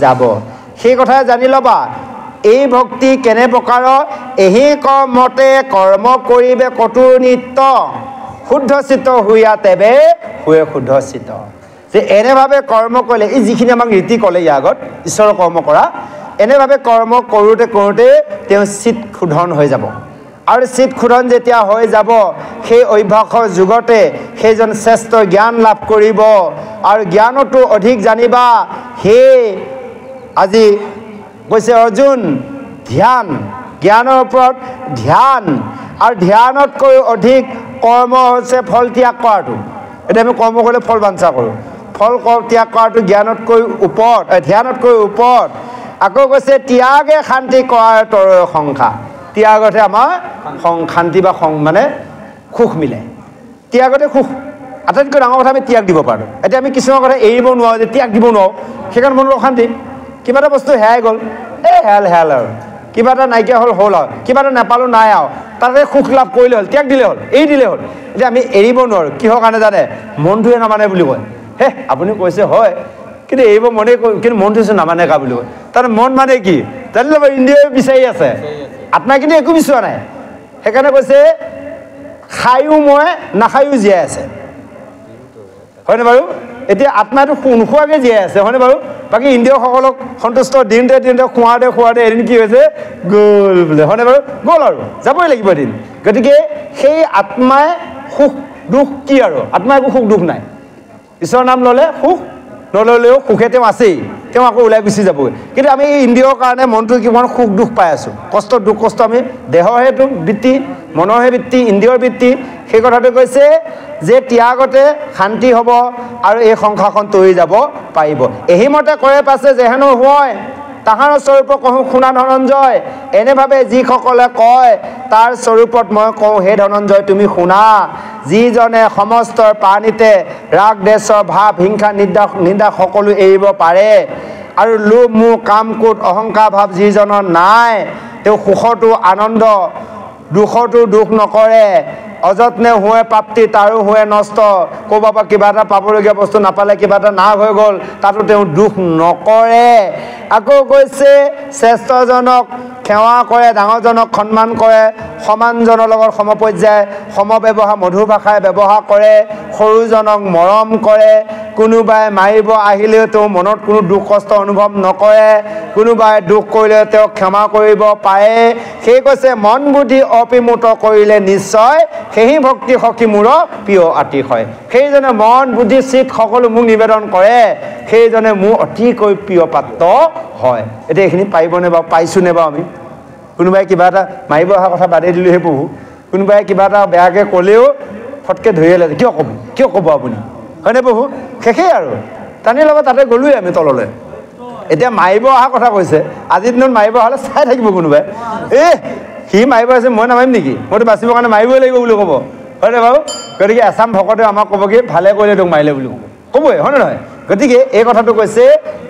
যাব। সেই কথাই জানি ল'বা এই ভক্তি কেনে প্ৰকাৰৰ। এহি কৰ্মতে কৰ্ম কৰিবে কঠোৰ নিত্য শুদ্ধ চিত্ত হুয়া তেবে হুৱে শুদ্ধ চিত্ত। যে এনেভাৱে কৰ্ম কৰিলে, এই যিখিনি আমাক ৰীতি ক'লে ইয়াৰ আগত ঈশ্বৰৰ কৰ্ম কৰা, এনেভাৱে কৰ্ম কৰোঁতে কৰোঁতে তেওঁ চিত শোধন হৈ যাব। আৰু চিত শোধন যেতিয়া হৈ যাব, সেই অভ্যাসৰ যুগতে সেইজন শ্ৰেষ্ঠ জ্ঞান লাভ কৰিব। আৰু জ্ঞানতো অধিক জানিবা। সেই আজি কৈছে অৰ্জুন, ধ্যান, জ্ঞানৰ ওপৰত ধ্যান, আৰু ধ্যানতকৈ অধিক কৰ্ম হৈছে ফল ত্যাগ কৰাটো। এতিয়া আমি কৰ্ম কৰিলে ফল বাঞ্ছা কৰোঁ, ফল ত্যাগ কৰাটো জ্ঞানতকৈ ওপৰত, ধ্যানতকৈ ওপৰত। আকৌ কৈছে ত্যাগে শান্তি কৰাৰ তৰয় সংসাৰ। ত্যাগতহে আমাৰ শান্তি বা মানে সুখ মিলে। ত্যাগতে সুখ। আটাইতকৈ ডাঙৰ কথা আমি ত্যাগ দিব পাৰোঁ। এতিয়া আমি কিছুমান কথা এৰিব নোৱাৰোঁ, যে ত্যাগ দিব নোৱাৰোঁ, সেইকাৰণে মনত অশান্তি। কিবা এটা বস্তু হেৰাই গ'ল, হেৰাল আৰু কিবা এটা নাইকিয়া হ'ল আৰু কিবা এটা নাপালোঁ নাই আৰু তাতে সুখ লাভ কৰিলে হ'ল, ত্যাগ দিলে হ'ল, এৰি দিলে হ'ল। এতিয়া আমি এৰিব নোৱাৰোঁ। কিহৰ কাৰণে জানে? মনটোৱে নামানে বুলি কয়। আপুনি কৈছে হয়, কিন্তু এৰিব মনে কিন্তু মনটো নামানে কা বুলি কয়। তাৰ মন মানে কি জানি ল'ব, ইন্দ্ৰিয়ে বিচাৰি আছে, আত্মাই কিন্তু একো বিচৰা নাই। সেইকাৰণে কৈছে খায়ো মই নাখায়ো জীয়াই আছে, হয়নে বাৰু? এতিয়া আত্মাটো নোখোৱাকৈ জীয়াই আছে, হয়নে বাৰু? বাকী ইন্দ্ৰিয়সকলক সন্তুষ্ট দিনতে খোৱাতে এদিন কি হৈছে গ'ল বোলে, হয়নে বাৰু? গ'ল আৰু যাবই লাগিব এদিন। গতিকে সেই আত্মাই সুখ দুখ কি আৰু? আত্মাই একো সুখ দুখ নাই। ঈশ্বৰৰ নাম ল'লে সুখ, নল'লেও সুখে তেওঁ আছেই, তেওঁ আকৌ ওলাই গুচি যাবগৈ। কিন্তু আমি এই ইন্দ্ৰিয়ৰ কাৰণে মনটো কিমান সুখ দুখ পাই আছোঁ, কষ্ট দুখ কষ্ট। আমি দেহৰহে বৃত্তি, মনৰহে বৃত্তি, ইন্দ্ৰিয়ৰ বৃত্তি। সেই কথাটো কৈছে যে ত্যাগতে শান্তি হ'ব আৰু এই সংসাৰখন তৰি যাব পাৰিব। এহিমতে কৰে পাছে যেহেনো হয় তাহাৰ স্বৰূপ কহোঁ শুনা ধনঞ্জয়। এনেভাৱে যিসকলে কয় তাৰ স্বৰূপত মই কওঁ, হে ধনঞ্জয় তুমি শুনা। যিজনে সমস্তৰ প্ৰাণীতে ৰাগ দেশৰ ভাৱ হিংসা নিন্দা সকলো এৰিব পাৰে, আৰু লোভ মোহ কাম ক্ৰোধ অহংকাৰ ভাৱ যিজনৰ নাই, তেওঁ সুখতো আনন্দ, দুখতো দুখ নকৰে। অযত্নে হোৱে প্ৰাপ্তি তাৰো হোৱে নষ্ট। ক'ৰবাৰ পৰা কিবা এটা পাবলগীয়া বস্তু নাপালে, কিবা এটা নাশ হৈ গ'ল, তাতো তেওঁ দুখ নকৰে। আকৌ কৈছে শ্ৰেষ্ঠজনক সেৱা কৰে, ডাঙৰজনক সন্মান কৰে, সমানজনৰ লগত সমপৰ্যায় সমব্যৱহাৰ মধুৰ ভাষাৰে ব্যৱহাৰ কৰে, সৰুজনক মৰম কৰে। কোনোবাই মাৰিব আহিলেও তেওঁ মনত কোনো দুখ কষ্ট অনুভৱ নকৰে, কোনোবাই দুখ কৰিলে তেওঁক ক্ষমা কৰিব পাৰে। সেই কৈছে মন বুদ্ধি অপিমুত কৰিলে নিশ্চয়, সেহি ভক্তি সখী মোৰ প্ৰিয় অতিশয়। সেইজনে মন বুদ্ধি চিত সকলো মোক নিবেদন কৰে, সেইজনে মোৰ অতিকৈ প্ৰিয় পাত্ৰ হয়। এতিয়া এইখিনি পাৰিবনে বাৰু? পাইছোঁনে বাৰু? আমি কোনোবাই কিবা এটা মাৰিব অহা কথা বাদেই দিলোঁ সেই প্ৰভু কোনোবাই কিবা এটা বেয়াকৈ ক'লেও ফটকৈ ধৰিয়ে লাগে কিয় ক'ব আপুনি হয়নে প্ৰভু শেষেই আৰু টানি লগত তাতে গ'লোৱেই আমি তললৈ এতিয়া মাৰিব অহা কথা কৈছে আজিৰ দিনত মাৰিব হ'লে চাই থাকিব কোনোবাই সি মাৰিব আছে মই নামাৰিম নেকি মইতো বাচিবৰ কাৰণে মাৰিবই লাগিব বুলি ক'ব হয়নে বাৰু গতিকে এচাম ভকতে আমাক ক'ব কি ভালে কৰিলে তোক মাৰিলে বুলি ক'বই হয়নে নহয় গতিকে এই কথাটো কৈছে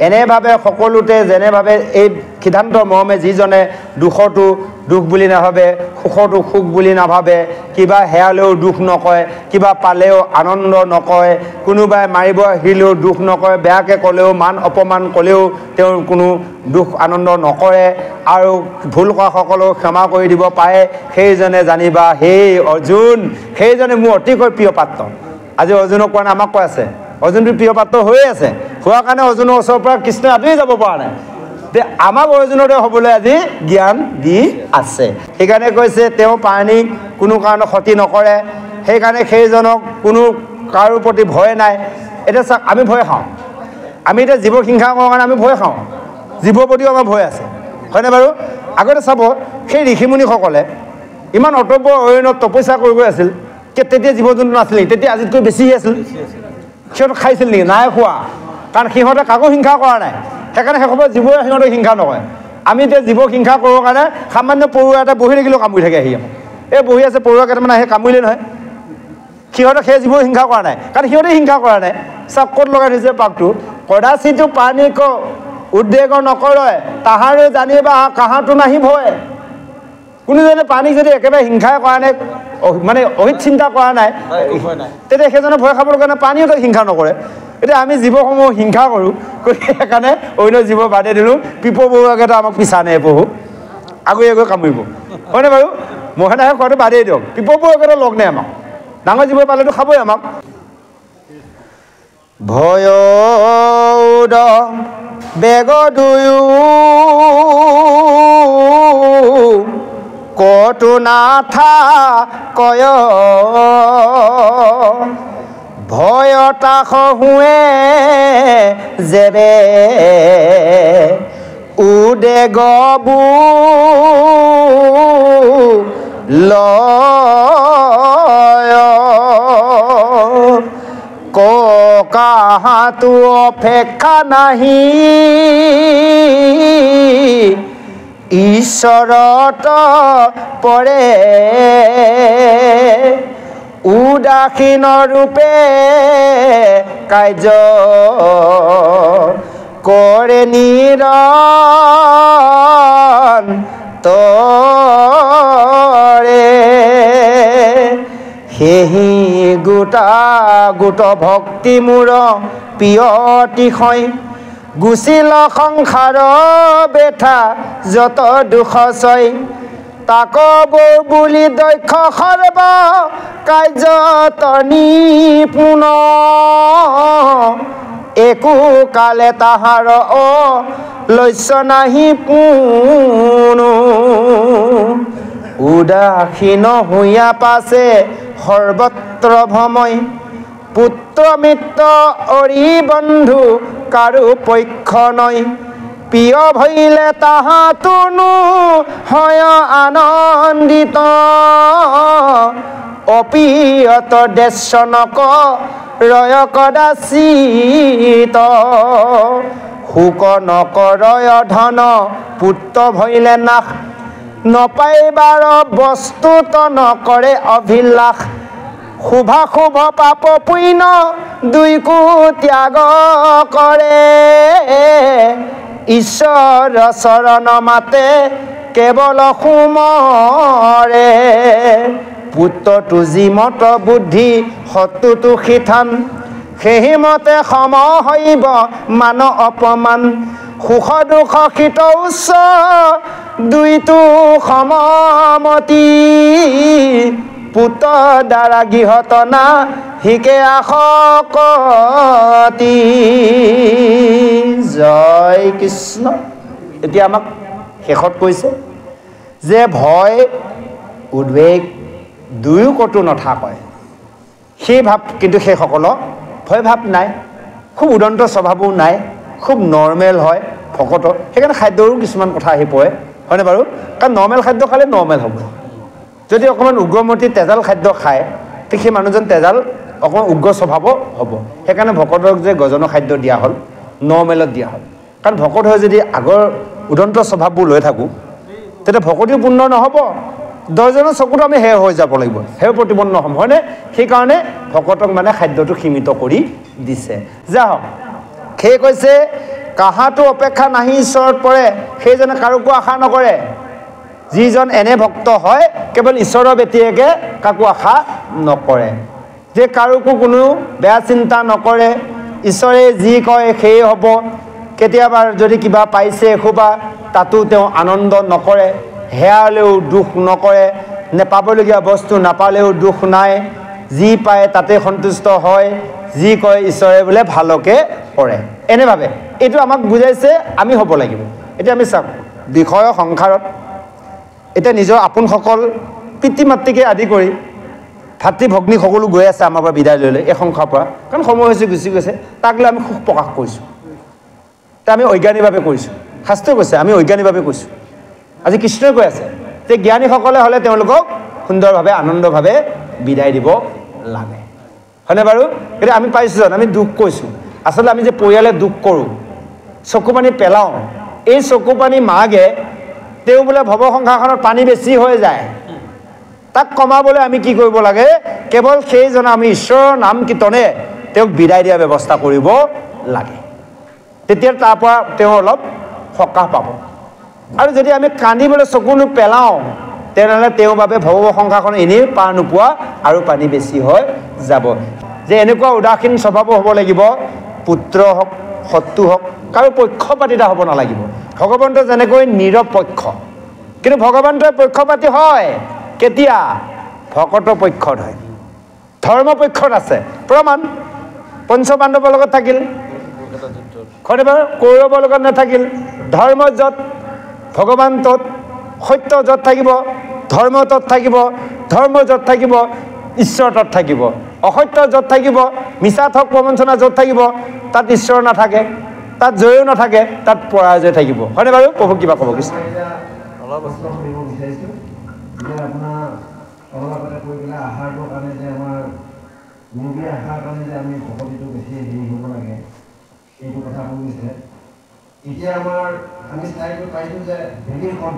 এনেভাৱে সকলোতে যেনেভাৱে এই সিদ্ধান্ত মৰ্মে যিজনে দুখটো দুখ বুলি নাভাবে সুখটো সুখ বুলি নাভাবে কিবা হেৰালেও দুখ নকয় কিবা পালেও আনন্দ নকয় কোনোবাই মাৰিব আহিলেও দুখ নকয় বেয়াকৈ ক'লেও মান অপমান ক'লেও তেওঁৰ কোনো দুখ আনন্দ নকৰে আৰু ভুল কৰা সকলক ক্ষমা কৰি দিব পাৰে সেইজনে জানিবা সেই অৰ্জুন সেইজনে মোৰ অতিকৈ প্ৰিয় পাত্ৰ আজি অৰ্জুনক কোৱা নাই আমাক কৈ আছে অৰ্জুনটো প্ৰিয় পাত্ৰ হৈয়ে আছে হোৱাৰ কাৰণে অৰ্জুনৰ ওচৰৰ পৰা কৃষ্ণই আঁতৰি যাব পৰা নাই যে আমাক অৰ্জুনতে হ'বলৈ আজি জ্ঞান দি আছে সেইকাৰণে কৈছে তেওঁ প্ৰাণীক কোনো কাৰণত ক্ষতি নকৰে সেইকাৰণে সেইজনক কোনো কাৰো প্ৰতি ভয় নাই এতিয়া চাওক আমি ভয় খাওঁ আমি এতিয়া জীৱক হিংসা কৰাৰ কাৰণে আমি ভয় খাওঁ জীৱৰ প্ৰতিও আমাৰ ভয় আছে হয়নে বাৰু আগতে চাব সেই ঋষিমুনিসকলে ইমান অটব্য অৰণ্যত তপস্যা কৰি গৈ আছিল তেতিয়া জীৱ জন্তু নাছিলেই তেতিয়া আজিতকৈ বেছি আছিল সিহঁতক খাইছিল নেকি নাই খোৱা কাৰণ সিহঁতে কাকো হিংসা কৰা নাই সেইকাৰণে সেইসবত জীৱই সিহঁতক হিংসা নকৰে আমি এতিয়া জীৱক হিংসা কৰোঁ কাৰণে সামান্য পৰুৱা এটা বহি থাকিলেও কামুৰি থাকে আহি আমাক এই বহি আছে পৰুৱা কেইটামান আহি কামুৰিলে নহয় সিহঁতক সেই জীৱই হিংসা কৰা নাই কাৰণ সিহঁতে হিংসা কৰা নাই চাওক ক'ত লগাই থৈছে পাকটো কদাচিতো প্ৰাণীক উদ্বেগ নকৰে তাহাৰে জানিবা কাহাটো নাহি ভয় কোনোজনে প্ৰাণীক যদি একেবাৰে হিংসাই কৰা নাই মানে অহিত চিন্তা কৰা নাই তেতিয়া সেইজনে ভয় খাবৰ কাৰণে প্ৰাণীও হিংসা নকৰে এতিয়া আমি জীৱসমূহ হিংসা কৰোঁ সেইকাৰণে অন্য জীৱ বাদে দিলোঁ পিপৰ বৰুৱাকেইটা আমাক পিছা নে প্ৰভু আগুৱাই কামুৰিব হয়নে বাৰু মহে খোৱাটো বাদেই দিয়ক পিপৰ বৰুৱাকেইটা লগ নাই আমাক ডাঙৰ জীৱ পালেতো খাবই আমাক ভয় বেগ দুয়ো কতো নাথা কয় ভয়তা খুৱে যেবে উদেগবু লয় কাহাতো অপেক্ষা নাহি ঈশ্বৰত পৰে উদাসীন ৰূপে কাৰ্য কৰে নিৰন্তৰে সেহি গোটা গোট ভক্তি মোৰ প্ৰিয়তিশয় গুচিল সংসাৰ বেঠা যত দুখ ছয় তাক বৌ বুলি দক্ষ সৰ্ব কাৰ্যত নিপুণ একো কালে তাহাৰ লক্ষ্য নাহি পুনো উদাসীন হৈয়া পাছে সৰ্বত্ৰ ভ্ৰময় পুত্ৰ মিত্ৰ অৰি বন্ধু কাৰো পক্ষ নয় প্ৰিয় ভৈলে তাহাতোনো হয় আনন্দিত অপিয়ত দেশনক ৰয় কদাচিত শোক নকৰয় ধন পুত্ৰ ভৈলে নাশ নপাইবাৰ বস্তুত নকৰে অভিলাষ শুভা শুভ পাপ পুণ্য দুইকো ত্যাগ কৰে ঈশ্বৰ চৰণ মাতে কেৱল সুমৰে পুত্ৰটো যিমত বুদ্ধি শত্ৰুটো শিথান সেইমতে সম হৈব মান অপমান সুখ দুখ শীত উচ্চ দুইটো সমমতি পুত্ৰ দ্বাৰা গৃহত না শিকে আশকতি জয় কৃষ্ণ এতিয়া আমাক শেষত কৈছে যে ভয় উদ্বেগ দুয়ো কতো নথাকয় সেই ভাৱ কিন্তু সেইসকলৰ ভয় ভাৱ নাই খুব উদন্ত স্বভাৱো নাই খুব নৰ্মেল হয় ভকতৰ সেইকাৰণে খাদ্যৰো কিছুমান কথা আহি পৰে হয়নে বাৰু? কাৰণ নৰ্মেল খাদ্য খালে নৰ্মেল হ'ব। যদি অকণমান উগ্ৰমতী তেজাল খাদ্য খায় ঠিক সেই মানুহজন তেজাল অকণমান উগ্ৰ স্বভাৱ হ'ব। সেইকাৰণে ভকতক যে গজনৰ খাদ্য দিয়া হ'ল, নৰ্মেলত দিয়া হ'ল। কাৰণ ভকত হৈ যদি আগৰ উদন্ত স্বভাৱবোৰ লৈ থাকোঁ তেতিয়া ভকতিও পূৰ্ণ নহ'ব, 10জনৰ চকুতো আমি হেয় হৈ যাব লাগিব, হেয় প্ৰতিপন্ন হ'ম, হয়নে? সেইকাৰণে ভকতক মানে খাদ্যটো সীমিত কৰি দিছে। যা হওক, সেই কৈছে কাহাটো অপেক্ষা নাহি ঈশ্বৰত পৰে, সেইজনে কাৰোকো আশা নকৰে। যিজন এনে ভক্ত হয় কেৱল ঈশ্বৰৰ ব্যতিৰেকে কাকো আশা নকৰে, যে কাৰোকো কোনো বেয়া চিন্তা নকৰে, ঈশ্বৰে যি কয় সেয়ে হ'ব। কেতিয়াবা যদি কিবা পাইছে এসোপা তাতো তেওঁ আনন্দ নকৰে, হেৰালেও দুখ নকৰে, নেপাবলগীয়া বস্তু নাপালেও দুখ নাই, যি পায় তাতে সন্তুষ্ট হয়, যি কয় ঈশ্বৰে বোলে ভালকে কৰে, এনেভাৱে। এইটো আমাক বুজাইছে আমি হ'ব লাগিব। এতিয়া আমি চাওক, বিষয় সংসাৰত এতিয়া নিজৰ আপোনসকল পিতৃ মাতৃকে আদি কৰি ভাতৃ ভগ্নী সকলো গৈ আছে আমাৰ পৰা বিদায় লৈ লৈ এই সংসাৰৰ পৰা, কাৰণ সময় হৈছে গুচি গৈছে, তাক লৈ আমি সুখ প্ৰকাশ কৰিছোঁ। তে আমি অজ্ঞানীভাৱে কৰিছোঁ, শাস্ত্ৰই কৈছে আমি অজ্ঞানীভাৱে কৈছোঁ। আজি কৃষ্ণই কৈ আছে যে জ্ঞানীসকলে হ'লে তেওঁলোকক সুন্দৰভাৱে আনন্দভাৱে বিদায় দিব লাগে, হয়নে বাৰু? এতিয়া আমি পাইছোঁ জানো আমি দুখ কৈছোঁ, আচলতে আমি যে পৰিয়ালে দুখ কৰোঁ, চকু পানী পেলাওঁ, এই চকু পানী মাগে তেওঁ বোলে ভৱ সংসাৰখনত পানী বেছি হৈ যায়, তাক কমাবলৈ আমি কি কৰিব লাগে? কেৱল সেইজন আমি ঈশ্বৰৰ নাম কীৰ্তনে তেওঁক বিদায় দিয়াৰ ব্যৱস্থা কৰিব লাগে, তেতিয়া তাৰ পৰা তেওঁ অলপ সকাহ পাব। আৰু যদি আমি কান্দিবলৈ চকুনো পেলাওঁ তেনেহ'লে তেওঁৰ বাবে ভৱ সংসাৰখন এনেই পাৰ নোপোৱা আৰু পানী বেছি হৈ যাব। যে এনেকুৱা উদাসীন স্বভাৱ হ'ব লাগিব, পুত্ৰ হওক শত্ৰু হওক কাৰো পক্ষপাতিতা হ'ব নালাগিব। ভগৱন্ত যেনেকৈ নিৰপেক্ষ, কিন্তু ভগৱন্তই পক্ষপাতি হয় কেতিয়া? ভকতৰ পক্ষত হয়, ধৰ্মপক্ষত আছে। প্ৰমাণ পঞ্চপাণ্ডৱৰ লগত থাকিল, কৌৰৱৰ লগত নাথাকিল। ধৰ্ম য'ত ভগৱান তত, সত্য য'ত থাকিব ধৰ্ম তত থাকিব, ধৰ্ম য'ত থাকিব ঈশ্বৰ তত থাকিব, অসত্য য'ত থাকিব মিছা ঠগ প্ৰবঞ্চনা য'ত থাকিব তাত ঈশ্বৰ নাথাকে, তাত জয়ো নাথাকে, তাত পৰাজয় থাকিব, হয়নে বাৰু? প্ৰভু কিবা ক'ব কৃষ্ণ? আহাৰটোৰ কাৰণে যে আমাৰ মুৰ্গী আহাৰ কাৰণে যে আমি ভকতিটো বেছি হেৰি হ'ব লাগে এইটো কথা কৈছে। এতিয়া আমাৰ আমি চাইটো পাইছোঁ যে ভেটিখন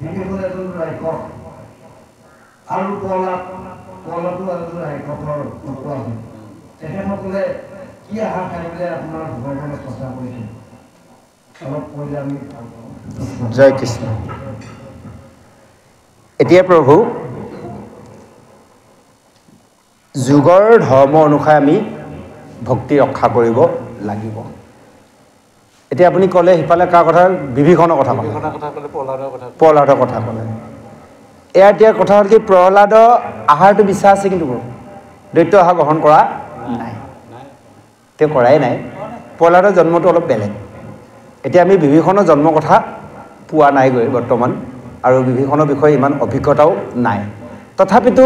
এজন ৰাক্ষস আৰু কলাটো এজন ৰাক্ষসৰ তত্ত্ব আছে। তেখেতসকলে কি আহাৰ খাই পেলাই আপোনাৰ ভগৱানক চৰ্চা কৰিছে অলপ কৰিলে আমি। জয় কৃষ্ণ। এতিয়া প্ৰভু যুগৰ ধৰ্ম অনুসাৰে আমি ভক্তি ৰক্ষা কৰিব লাগিব। এতিয়া আপুনি ক'লে সিফালে কাৰ কথা? বিভীষণৰ কথা ক'লে, প্ৰহ্লাদৰ কথা ক'লে। এয়া এতিয়া কথা হ'ল কি, প্ৰহ্লাদৰ আহাৰটো বিচাৰ আছে কিন্তু দৈত্য আহাৰ গ্ৰহণ কৰা নাই, তেওঁ কৰাই নাই। প্ৰহ্লাদৰ জন্মটো অলপ বেলেগ। এতিয়া আমি বিভীষণৰ জন্মৰ কথা পোৱা নাইগৈ বৰ্তমান, আৰু বিভীষণৰ বিষয়ে ইমান অভিজ্ঞতাও নাই। তথাপিতো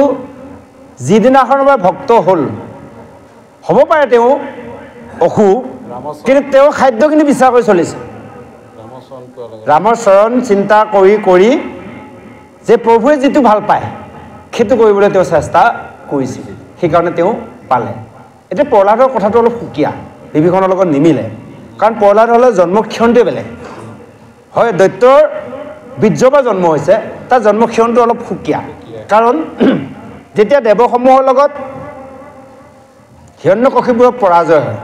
যিদিনাখনৰ পৰা ভক্ত হ'ল, হ'ব পাৰে তেওঁ অসুখ, কিন্তু তেওঁ খাদ্য কিন্তু বিচাৰ কৰি চলিছে। ৰামৰ চৰণ চিন্তা কৰি কৰি যে প্ৰভুৱে যিটো ভাল পায় সেইটো কৰিবলৈ তেওঁ চেষ্টা কৰিছিল, সেইকাৰণে তেওঁ পালে। এতিয়া প্ৰহ্লাদৰ কথাটো অলপ সুকীয়া, বিভীষণৰ লগত নিমিলে। কাৰণ প্ৰহ্লাদ হ'লে জন্মক্ষণটোৱে বেলেগ হয়, দৈত্যৰ বীৰ্যৰ পৰা জন্ম হৈছে, তাৰ জন্মক্ষণটো অলপ সুকীয়া। কাৰণ যেতিয়া দেৱসমূহৰ লগত হিৰণ্যকশিপুৰৰ পৰাজয় হয়,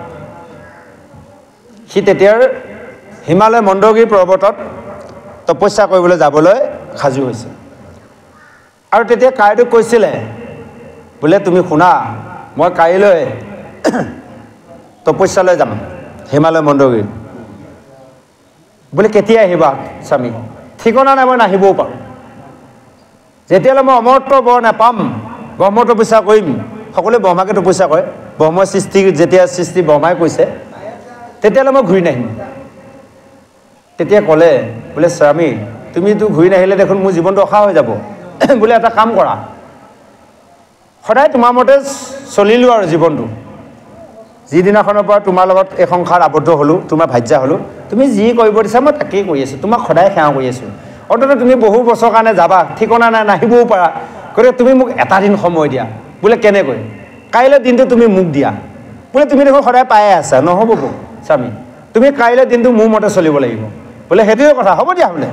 সি তেতিয়াৰ হিমালয় মন্দগিৰি পৰ্বতত তপস্যা কৰিবলৈ যাবলৈ সাজু হৈছে। আৰু তেতিয়া কাইটোক কৈছিলে বোলে তুমি শুনা, মই কাইলৈ তপস্যালৈ যাম হিমালয় মন্দগিৰিত। বোলে কেতিয়া আহিবা স্বামী? ঠিকনা নাই, মই নাহিবও পাৰোঁ। যেতিয়ালৈ মই অমৰত্ব বৰ নাপাম, ব্ৰহ্ম তপস্যা কৰিম। সকলোৱে ব্ৰহ্মাকে তপস্যা কৰে, ব্ৰহ্মৰ সৃষ্টি যেতিয়া সৃষ্টি ব্ৰহ্মাই কৈছে, তেতিয়ালৈ মই ঘূৰি নাহিম। তেতিয়া ক'লে বোলে স্বামী তুমিতো ঘূৰি নাহিলে দেখোন মোৰ জীৱনটো অসাৰ হৈ যাব। বোলে এটা কাম কৰা, সদায় তোমাৰ মতে চলিলোঁ আৰু জীৱনটো, যিদিনাখনৰ পৰা তোমাৰ লগত এই সংসাৰ আবদ্ধ হ'লোঁ, তোমাৰ ভাৰ্যা হ'লোঁ, তুমি যি কৰিব দিছা মই তাকেই কৰি আছোঁ, তোমাক সদায় সেৱা কৰি আছোঁ। অন্ততঃ তুমি বহু বছৰ কাৰণে যাবা, ঠিকনা নাই, নাহিবও পাৰা, গতিকে তুমি মোক এটা দিন সময় দিয়া। বোলে কেনেকৈ? কাইলৈ দিনটো তুমি মোক দিয়া। বোলে তুমি দেখোন সদায় পায়ে আছা, নহ'ব স্বামী, তুমি কাইলৈ দিনটো মোৰ মতে চলিব লাগিব। বোলে সেইটোৱে কথা, হ'ব দিয়া বোলে,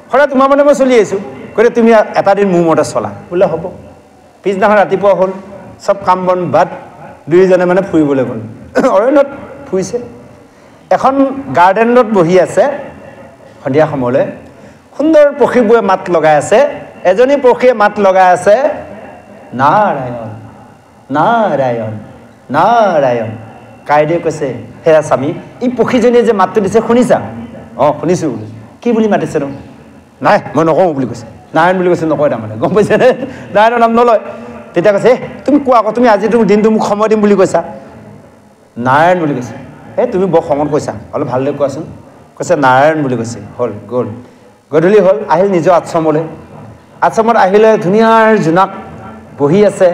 সদায় তোমাৰ মতে মই চলি আহিছোঁ, গতিকে তুমি এটা দিন মোৰ মতে চলা। বোলে হ'ব। পিছদিনাখন ৰাতিপুৱা হ'ল, চব কাম বন বাদ দুয়োজনে মানে ফুৰিবলৈ গ'ল। অৰণ্যত ফুৰিছে, এখন গাৰ্ডেনত বহি আছে সন্ধিয়া সময়লৈ, সুন্দৰ পক্ষীবোৰে মাত লগাই আছে। এজনী পক্ষীয়ে মাত লগাই আছে, নাৰায়ণ নাৰায়ণ নাৰায়ণ। কাইদেৱে কৈছে, হেৰা স্বামী, এই পক্ষীজনীয়ে যে মাতটো দিছে শুনিছা? অঁ শুনিছোঁ বোলে। কি বুলি মাতিছে ন? নাই মই নকওঁ বুলি কৈছে। নাৰায়ণ বুলি কৈছে, নকয় তাৰমানে, গম পাইছেনে? নাৰায়ণৰ নাম নলয়। তেতিয়া কৈছে, তুমি কোৱা আকৌ, তুমি আজি তুমি দিনটো মোক সময় দিম বুলি কৈছা। নাৰায়ণ বুলি কৈছে। তুমি বৰ খঙত কৈছা, অলপ ভালদৰে কোৱাচোন। কৈছে নাৰায়ণ বুলি কৈছে। হ'ল, গ'ল। গধূলি হ'ল, আহিল নিজৰ আশ্ৰমলৈ। আশ্ৰমত আহিলে ধুনীয়াৰ জোনাক বহি আছে,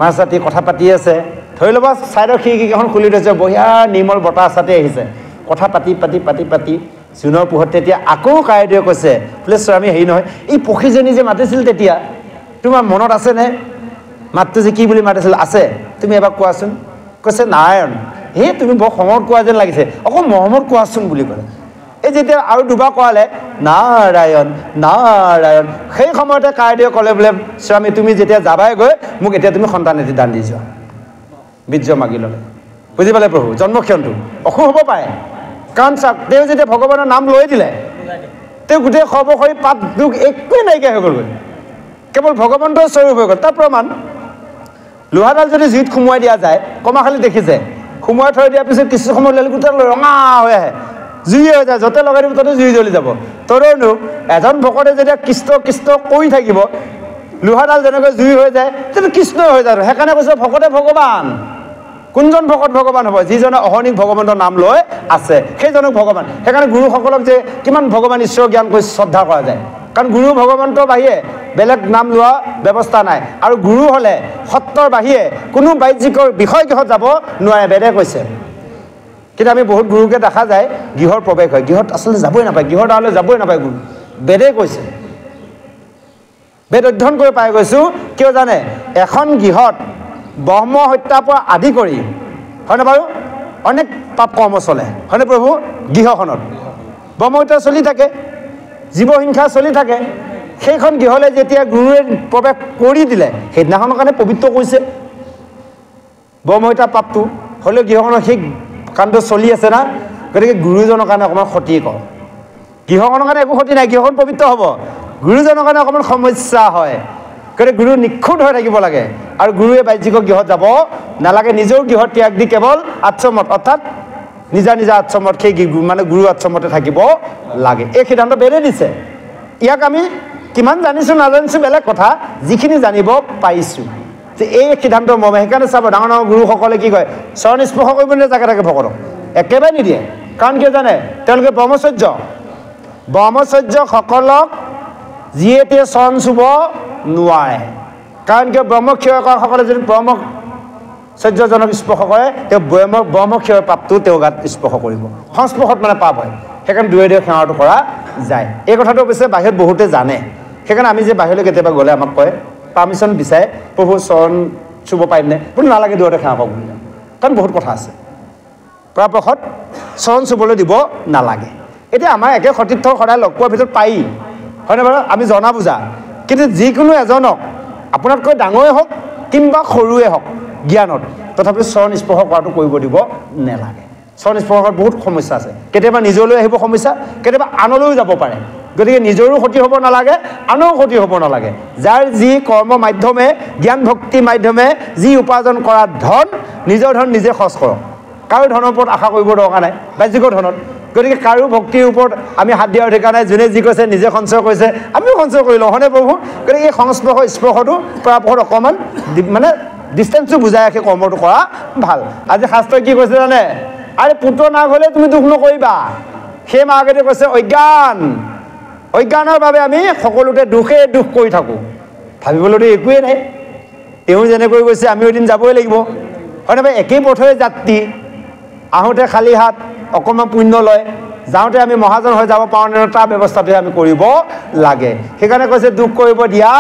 মাছ ৰাতি কথা পাতি আছে। ধৰি ল'বা ছাইডৰ খিৰিকীকেইখন খুলি থৈছে, বঢ়িয়া নিৰ্মল বতাহ চাতি আহিছে, কথা পাতি পাতি পাতি পাতি জোনৰ পোহৰত। তেতিয়া আকৌ কাইদেৱে কৈছে, বোলে স্বামী হেৰি নহয়, এই পক্ষীজনী যে মাতিছিল তেতিয়া তোমাৰ মনত আছেনে? মাতটো যে কি বুলি মাতিছিল আছে, তুমি এবাৰ কোৱাচোন। কৈছে নাৰায়ণ। তুমি বৰ খঙত কোৱা যেন লাগিছে, অকল মৰমত কোৱাচোন বুলি ক'লে। এই যেতিয়া আৰু দুবাৰ কোৱালে, নাৰায়ণ নাৰায়ণ, সেই সময়তে কাইদেৱে ক'লে, বোলে স্বামী তুমি যেতিয়া যাবাই গৈ, মোক এতিয়া তুমি সন্তান এটি দান দি যোৱা। বীৰ্য মাগি ল'লে। বুজি পালে প্ৰভু? জন্মক্ষণটো অসুখ হ'ব পাৰে, কাৰণ চাওক, তেওঁ যেতিয়া ভগৱানৰ নাম লৈ দিলে, তেওঁ গোটেই সৰ্বশৰীৰ পাপ দুখ একোৱেই নাইকিয়া হৈ গ'লগৈ, কেৱল ভগৱন্তৰ স্বৰূপ হৈ গ'ল। তাৰ প্ৰমাণ, লোহাডাল যদি জুইত সোমোৱাই দিয়া যায়, কমাখালি দেখিছে, সোমোৱাই থৈ দিয়াৰ পিছত কিছু সময় ল'লে গোটেই ৰঙা হৈ আহে, জুই হৈ যায়, য'তে লগাই দিব ততে জুই জ্বলি যাব। তদনো এজন ভকতে যেতিয়া কৃষ্ণ কৃষ্ণ কৰি থাকিব, লোহাডাল যেনেকৈ জুই হৈ যায়, তেতিয়া কৃষ্ণ হৈ যায়। সেইকাৰণে কৈছে ভকতে ভগৱান। কোনজন ভকত ভগৱান হ'ব? যিজনে অহৰ্নিশ ভগৱন্তৰ নাম লৈ আছে, সেইজনক ভগৱান। সেইকাৰণে গুৰুসকলক যে কিমান ভগৱান ঈশ্বৰ জ্ঞান কৰি শ্ৰদ্ধা কৰা যায়, কাৰণ গুৰু ভগৱন্তৰ বাহিৰে বেলেগ নাম লোৱা ব্যৱস্থা নাই। আৰু গুৰু হ'লে সত্ৰৰ বাহিৰে কোনো বাহ্যিকৰ বিষয় গৃহত যাব নোৱাৰে, বেদে কৈছে। কিন্তু আমি বহুত গুৰুকে দেখা যায় গৃহৰ প্ৰৱেশ হয়, গৃহত আচলতে যাবই নাপায়, গৃহৰ দ্বাৰলৈ যাবই নাপায় গুৰু। বেদে কৈছে, বেদ অধ্যয়ন কৰি পাই গৈছোঁ। কিয় জানে? এখন গৃহত ব্ৰহ্ম হত্যাৰ পৰা আদি কৰি, হয়নে বাৰু, অনেক পাপ কৰ্ম চলে, হয়নে প্ৰভু? গৃহখনত ব্ৰহ্ম হত্যা চলি থাকে, জীৱহিংসা চলি থাকে। সেইখন গৃহলৈ যেতিয়া গুৰুৱে প্ৰৱেশ কৰি দিলে, সেইদিনাখনৰ কাৰণে পবিত্ৰ কৰিছে ব্ৰহ্ম হত্যা পাপটো। হ'লেও গৃহখনৰ সেই কামটো চলি আছে না, গতিকে গুৰুজনৰ কাৰণে অকণমান ক্ষতি কৰ। গৃহখনৰ কাৰণে একো ক্ষতি নাই, গৃহখন পবিত্ৰ হ'ব, গুৰুজনৰ কাৰণে অকণমান সমস্যা হয়। গতিকে গুৰু নিখুঁত হৈ থাকিব লাগে, আৰু গুৰুৱে বাহ্যিকৰ গৃহত যাব নালাগে, নিজৰ গৃহত ত্যাগ দি কেৱল আশ্ৰমত, অৰ্থাৎ নিজা নিজা আশ্ৰমত, সেই মানে গুৰু আশ্ৰমতে থাকিব লাগে। এই সিদ্ধান্ত বেদে দিছে। ইয়াক আমি কিমান জানিছোঁ নাজানিছোঁ বেলেগ কথা, যিখিনি জানিব পাৰিছোঁ যে এই সিদ্ধান্ত মৰ্মে। সেইকাৰণে চাব, ডাঙৰ ডাঙৰ গুৰুসকলে কি কয়, চৰণ স্পৰ্শ কৰিব নিদিয়ে জাকে তাকে ভকতক, একেবাৰে নিদিয়ে। কাৰণ কিয় জানে? তেওঁলোকে ব্ৰহ্মচৰ্যসকলক যিয়ে তিয়ে চৰণ চুব নোৱাৰে। কাৰণ কিয়? ব্ৰহ্মক্ষয়সকলে যদি ব্ৰহ্মচৰ্যজনক স্পৰ্শ কৰে, তেওঁ ব্ৰহ্মক্ষয়ৰ পাপটো তেওঁৰ গাত স্পৰ্শ কৰিব, সংস্পৰ্শত মানে পাপ হয়। সেইকাৰণে দূৰে দূৰে সেৱাটো কৰা যায়। এই কথাটো অৱশ্যে বাহিৰত বহুতে জানে। সেইকাৰণে আমি যে বাহিৰলৈ কেতিয়াবা গ'লে আমাক কয়, পাৰ্মিশ্যন বিচাৰে, প্ৰভু চৰণ চুব পাৰিমনে? বোলো নালাগে, দূৰতে সেৱা কৰক বুলি। কাৰণ বহুত কথা আছে, পৰাপক্ষত চৰণ চুবলৈ দিব নালাগে। এতিয়া আমাৰ একে সতীৰ্থ সদায় লগ পোৱাৰ ভিতৰত পাৰি, হয়নে বাৰু? আমি জনা বুজা, কিন্তু যিকোনো এজনক আপোনাতকৈ ডাঙৰেই হওক কিংবা সৰুৱে হওক জ্ঞানত, তথাপিও চৰণ স্পৰ্শ কৰাটো কৰিব দিব নালাগে। চৰণ স্পৰ্শত বহুত সমস্যা আছে, কেতিয়াবা নিজলৈ আহিব সমস্যা, কেতিয়াবা আনলৈও যাব পাৰে। গতিকে নিজৰো ক্ষতি হ'ব নালাগে, আনৰো ক্ষতি হ'ব নালাগে। যাৰ যি কৰ্ম মাধ্যমে, জ্ঞান ভক্তি মাধ্যমে যি উপাৰ্জন কৰা ধন, নিজৰ ধন নিজে খৰচ কৰক, কাৰো ধনৰ ওপৰত আশা কৰিব দৰকাৰ নাই, বাহ্যিকৰ ধনত। গতিকে কাৰো ভক্তিৰ ওপৰত আমি হাত দিয়াৰ অধিকাৰ নাই। যোনে যি কৈছে নিজে সঞ্চয় কৰিছে, আমিও সঞ্চয় কৰি লওঁ, হয়নে প্ৰভু? গতিকে এই স্পৰ্শটো পৰাপক্ষত অকণমান মানে ডিষ্টেঞ্চটো বুজাই ৰাখি কৰ্মটো কৰা ভাল। আজি শাস্ত্ৰই কি কৈছে জানে? আৰে পুত্ৰ নাক হ'লে তুমি দুখ নকৰিবা। সেই মাকতে কৈছে অজ্ঞানৰ বাবে আমি সকলোতে দুখ কৰি থাকোঁ, ভাবিবলৈতো একোৱেই নাই। তেওঁ যেনেকৈ গৈছে আমিও এদিন যাবই লাগিব, হয়নে বাৰু? একেই পথৰে যাত্ৰী, আহোঁতে খালী হাত, অকণমান পুণ্য লয়, যাওঁতে আমি মহাজন হৈ যাব পাৰোঁ নে তাৰ ব্যৱস্থাটোহে আমি কৰিব লাগে সেইকাৰণে কৈছে দুখ কৰিব দিয়া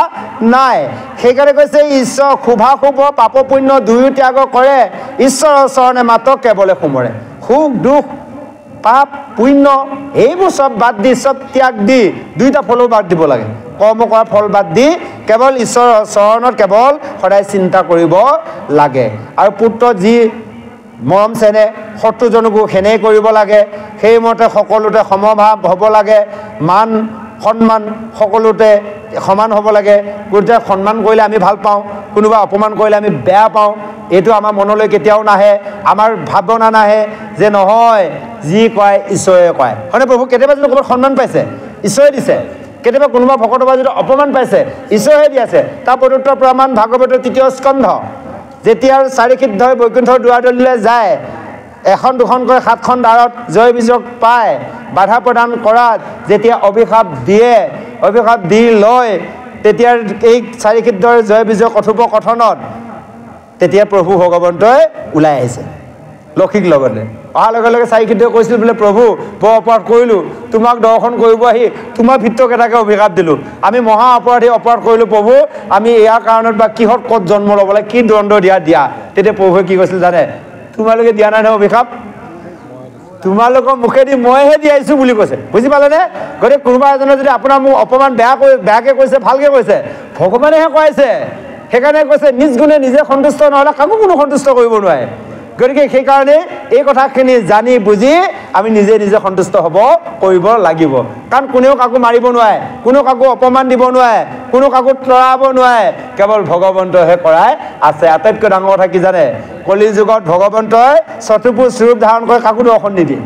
নাই সেইকাৰণে কৈছে ঈশ্বৰ শুভাশুভ পাপ পুণ্য দুয়ো ত্যাগ কৰে ঈশ্বৰৰ চৰণে মাত্ৰ কেৱলে সোমৰে সুখ দুখ পাপ পুণ্য এইবোৰ চব বাদ দি চব ত্যাগ দি দুইটা ফলো বাদ দিব লাগে কৰ্ম কৰা ফল বাদ দি কেৱল ঈশ্বৰৰ চৰণত কেৱল সদায় চিন্তা কৰিব লাগে আৰু পুত্ৰ যি মৰম চেনে শত্ৰুজনকো সেনেই কৰিব লাগে সেইমতে সকলোতে সমভাৱ হ'ব লাগে মান সন্মান সকলোতে সমান হ'ব লাগে কোনোবাই সন্মান কৰিলে আমি ভাল পাওঁ কোনোবা অপমান কৰিলে আমি বেয়া পাওঁ এইটো আমাৰ মনলৈ কেতিয়াও নাহে আমাৰ ভাৱনা নাহে যে নহয় যি কয় ঈশ্বৰে কয় হয়নে প্ৰভু কেতিয়াবা যদি ক'ৰবাত সন্মান পাইছে ঈশ্বৰে দিছে কেতিয়াবা কোনোবা ভকতৰ পৰা যদি অপমান পাইছে ঈশ্বৰে দি আছে তাৰ প্ৰদত্ত প্ৰমাণ ভাগৱতৰ ৩য় স্কন্ধ যেতিয়া চাৰিসিদ্ধই বৈকুণ্ঠৰ দুৱাৰদলিলৈ যায় এখন দুখনকৈ 7খন দ্বাৰত জয় বিজয় পায় বাধা প্ৰদান কৰাত যেতিয়া অভিশাপ দিয়ে অভিশাপ দি লয় তেতিয়া এই চাৰিসিদ্ধৰ জয় বিজয় কথোপকথনত তেতিয়া প্ৰভু ভগৱন্তই ওলাই আহিছে লক্ষীক লগতে অহাৰ লগে লগে চাৰিসিদ্ধই কৈছিল বোলে প্ৰভু বৰ অপৰাধ কৰিলোঁ তোমাক দৰ্শন কৰিব আহি তোমাৰ ভিত্তকেইটাকে অভিশাপ দিলোঁ আমি মহা অপৰাধী অপৰাধ কৰিলোঁ প্ৰভু আমি ইয়াৰ কাৰণত বা কিহত ক'ত জন্ম ল'ব লাগে কি দণ্ড দিয়া তেতিয়া প্ৰভুৱে কি কৈছিল জানে তোমালোকে দিয়া নাই নহয় অভিশাপ তোমালোকৰ মুখেদি মইহে দি আহিছোঁ বুলি কৈছে বুজি পালেনে গতিকে কোনোবা এজনে যদি আপোনাৰ মোক অপমান বেয়াকৈ কৈছে ভালকৈ কৈছে ভগৱানেহে কৈছে সেইকাৰণে কৈছে নিজ গুণে নিজে সন্তুষ্ট নহ'লে কাকো কোনো সন্তুষ্ট কৰিব নোৱাৰে গতিকে সেইকাৰণে এই কথাখিনি জানি বুজি আমি নিজে নিজে সন্তুষ্ট হ'ব কৰিব লাগিব কাৰণ কোনেও কাকো মাৰিব নোৱাৰে কোনো কাকো অপমান দিব নোৱাৰে কোনো কাকো তৰাব নোৱাৰে কেৱল ভগৱন্তইহে কৰাই আছে আটাইতকৈ ডাঙৰ কথা কি জানে কলি যুগত ভগৱন্তই চতুৰ্ভুজ স্বৰূপ ধাৰণ কৰি কাকো দৰ্শন নিদিয়ে